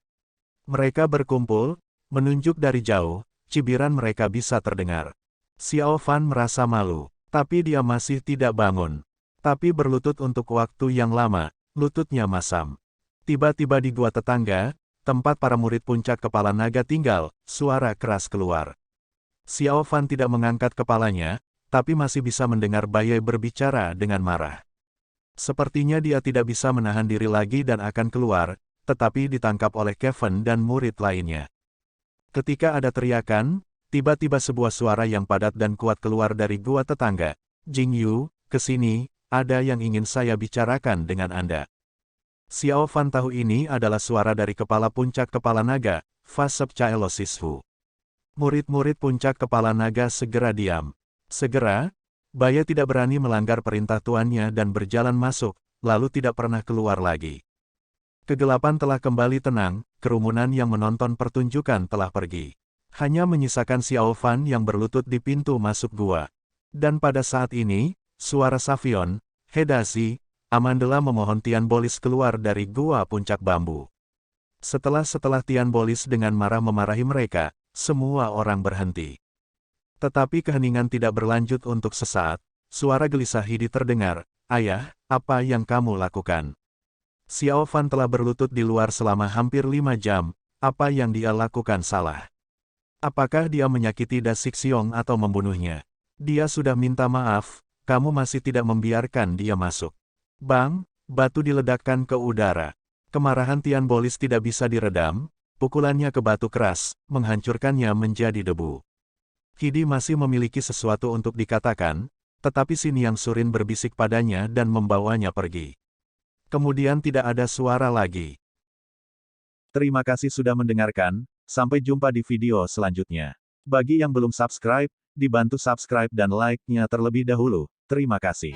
Speaker 1: Mereka berkumpul, menunjuk dari jauh, cibiran mereka bisa terdengar. Xiao Fan merasa malu, tapi dia masih tidak bangun. Tapi berlutut untuk waktu yang lama, lututnya masam. Tiba-tiba di gua tetangga, tempat para murid puncak kepala naga tinggal, suara keras keluar. Xiao Fan tidak mengangkat kepalanya, tapi masih bisa mendengar Baye berbicara dengan marah. Sepertinya dia tidak bisa menahan diri lagi dan akan keluar, tetapi ditangkap oleh Kevin dan murid lainnya. Ketika ada teriakan, tiba-tiba sebuah suara yang padat dan kuat keluar dari gua tetangga. "Jing Yu, ke sini, ada yang ingin saya bicarakan dengan Anda." Xiao Fan tahu ini adalah suara dari kepala puncak kepala naga, Fasep Caelosishu. Murid-murid puncak kepala naga segera diam. Segera, Baye tidak berani melanggar perintah tuannya dan berjalan masuk, lalu tidak pernah keluar lagi. Kegelapan telah kembali tenang, kerumunan yang menonton pertunjukan telah pergi. Hanya menyisakan Xiao Fan yang berlutut di pintu masuk gua. Dan pada saat ini, suara Savion, Hedazi, Amandela memohon Tian Bolis keluar dari gua puncak bambu. Setelah Tian Bolis dengan marah memarahi mereka, semua orang berhenti. Tetapi keheningan tidak berlanjut untuk sesaat, suara gelisah Hidi terdengar, "Ayah, apa yang kamu lakukan?" Xiao Fan telah berlutut di luar selama hampir 5 jam, apa yang dia lakukan salah? Apakah dia menyakiti Da Sixiong atau membunuhnya? Dia sudah minta maaf, kamu masih tidak membiarkan dia masuk. Bang, batu diledakkan ke udara. Kemarahan Tian Bolis tidak bisa diredam, pukulannya ke batu keras, menghancurkannya menjadi debu. Hidi masih memiliki sesuatu untuk dikatakan, tetapi Xiniang Surin berbisik padanya dan membawanya pergi. Kemudian tidak ada suara lagi. Terima kasih sudah mendengarkan, sampai jumpa di video selanjutnya. Bagi yang belum subscribe, dibantu subscribe dan like-nya terlebih dahulu. Terima kasih.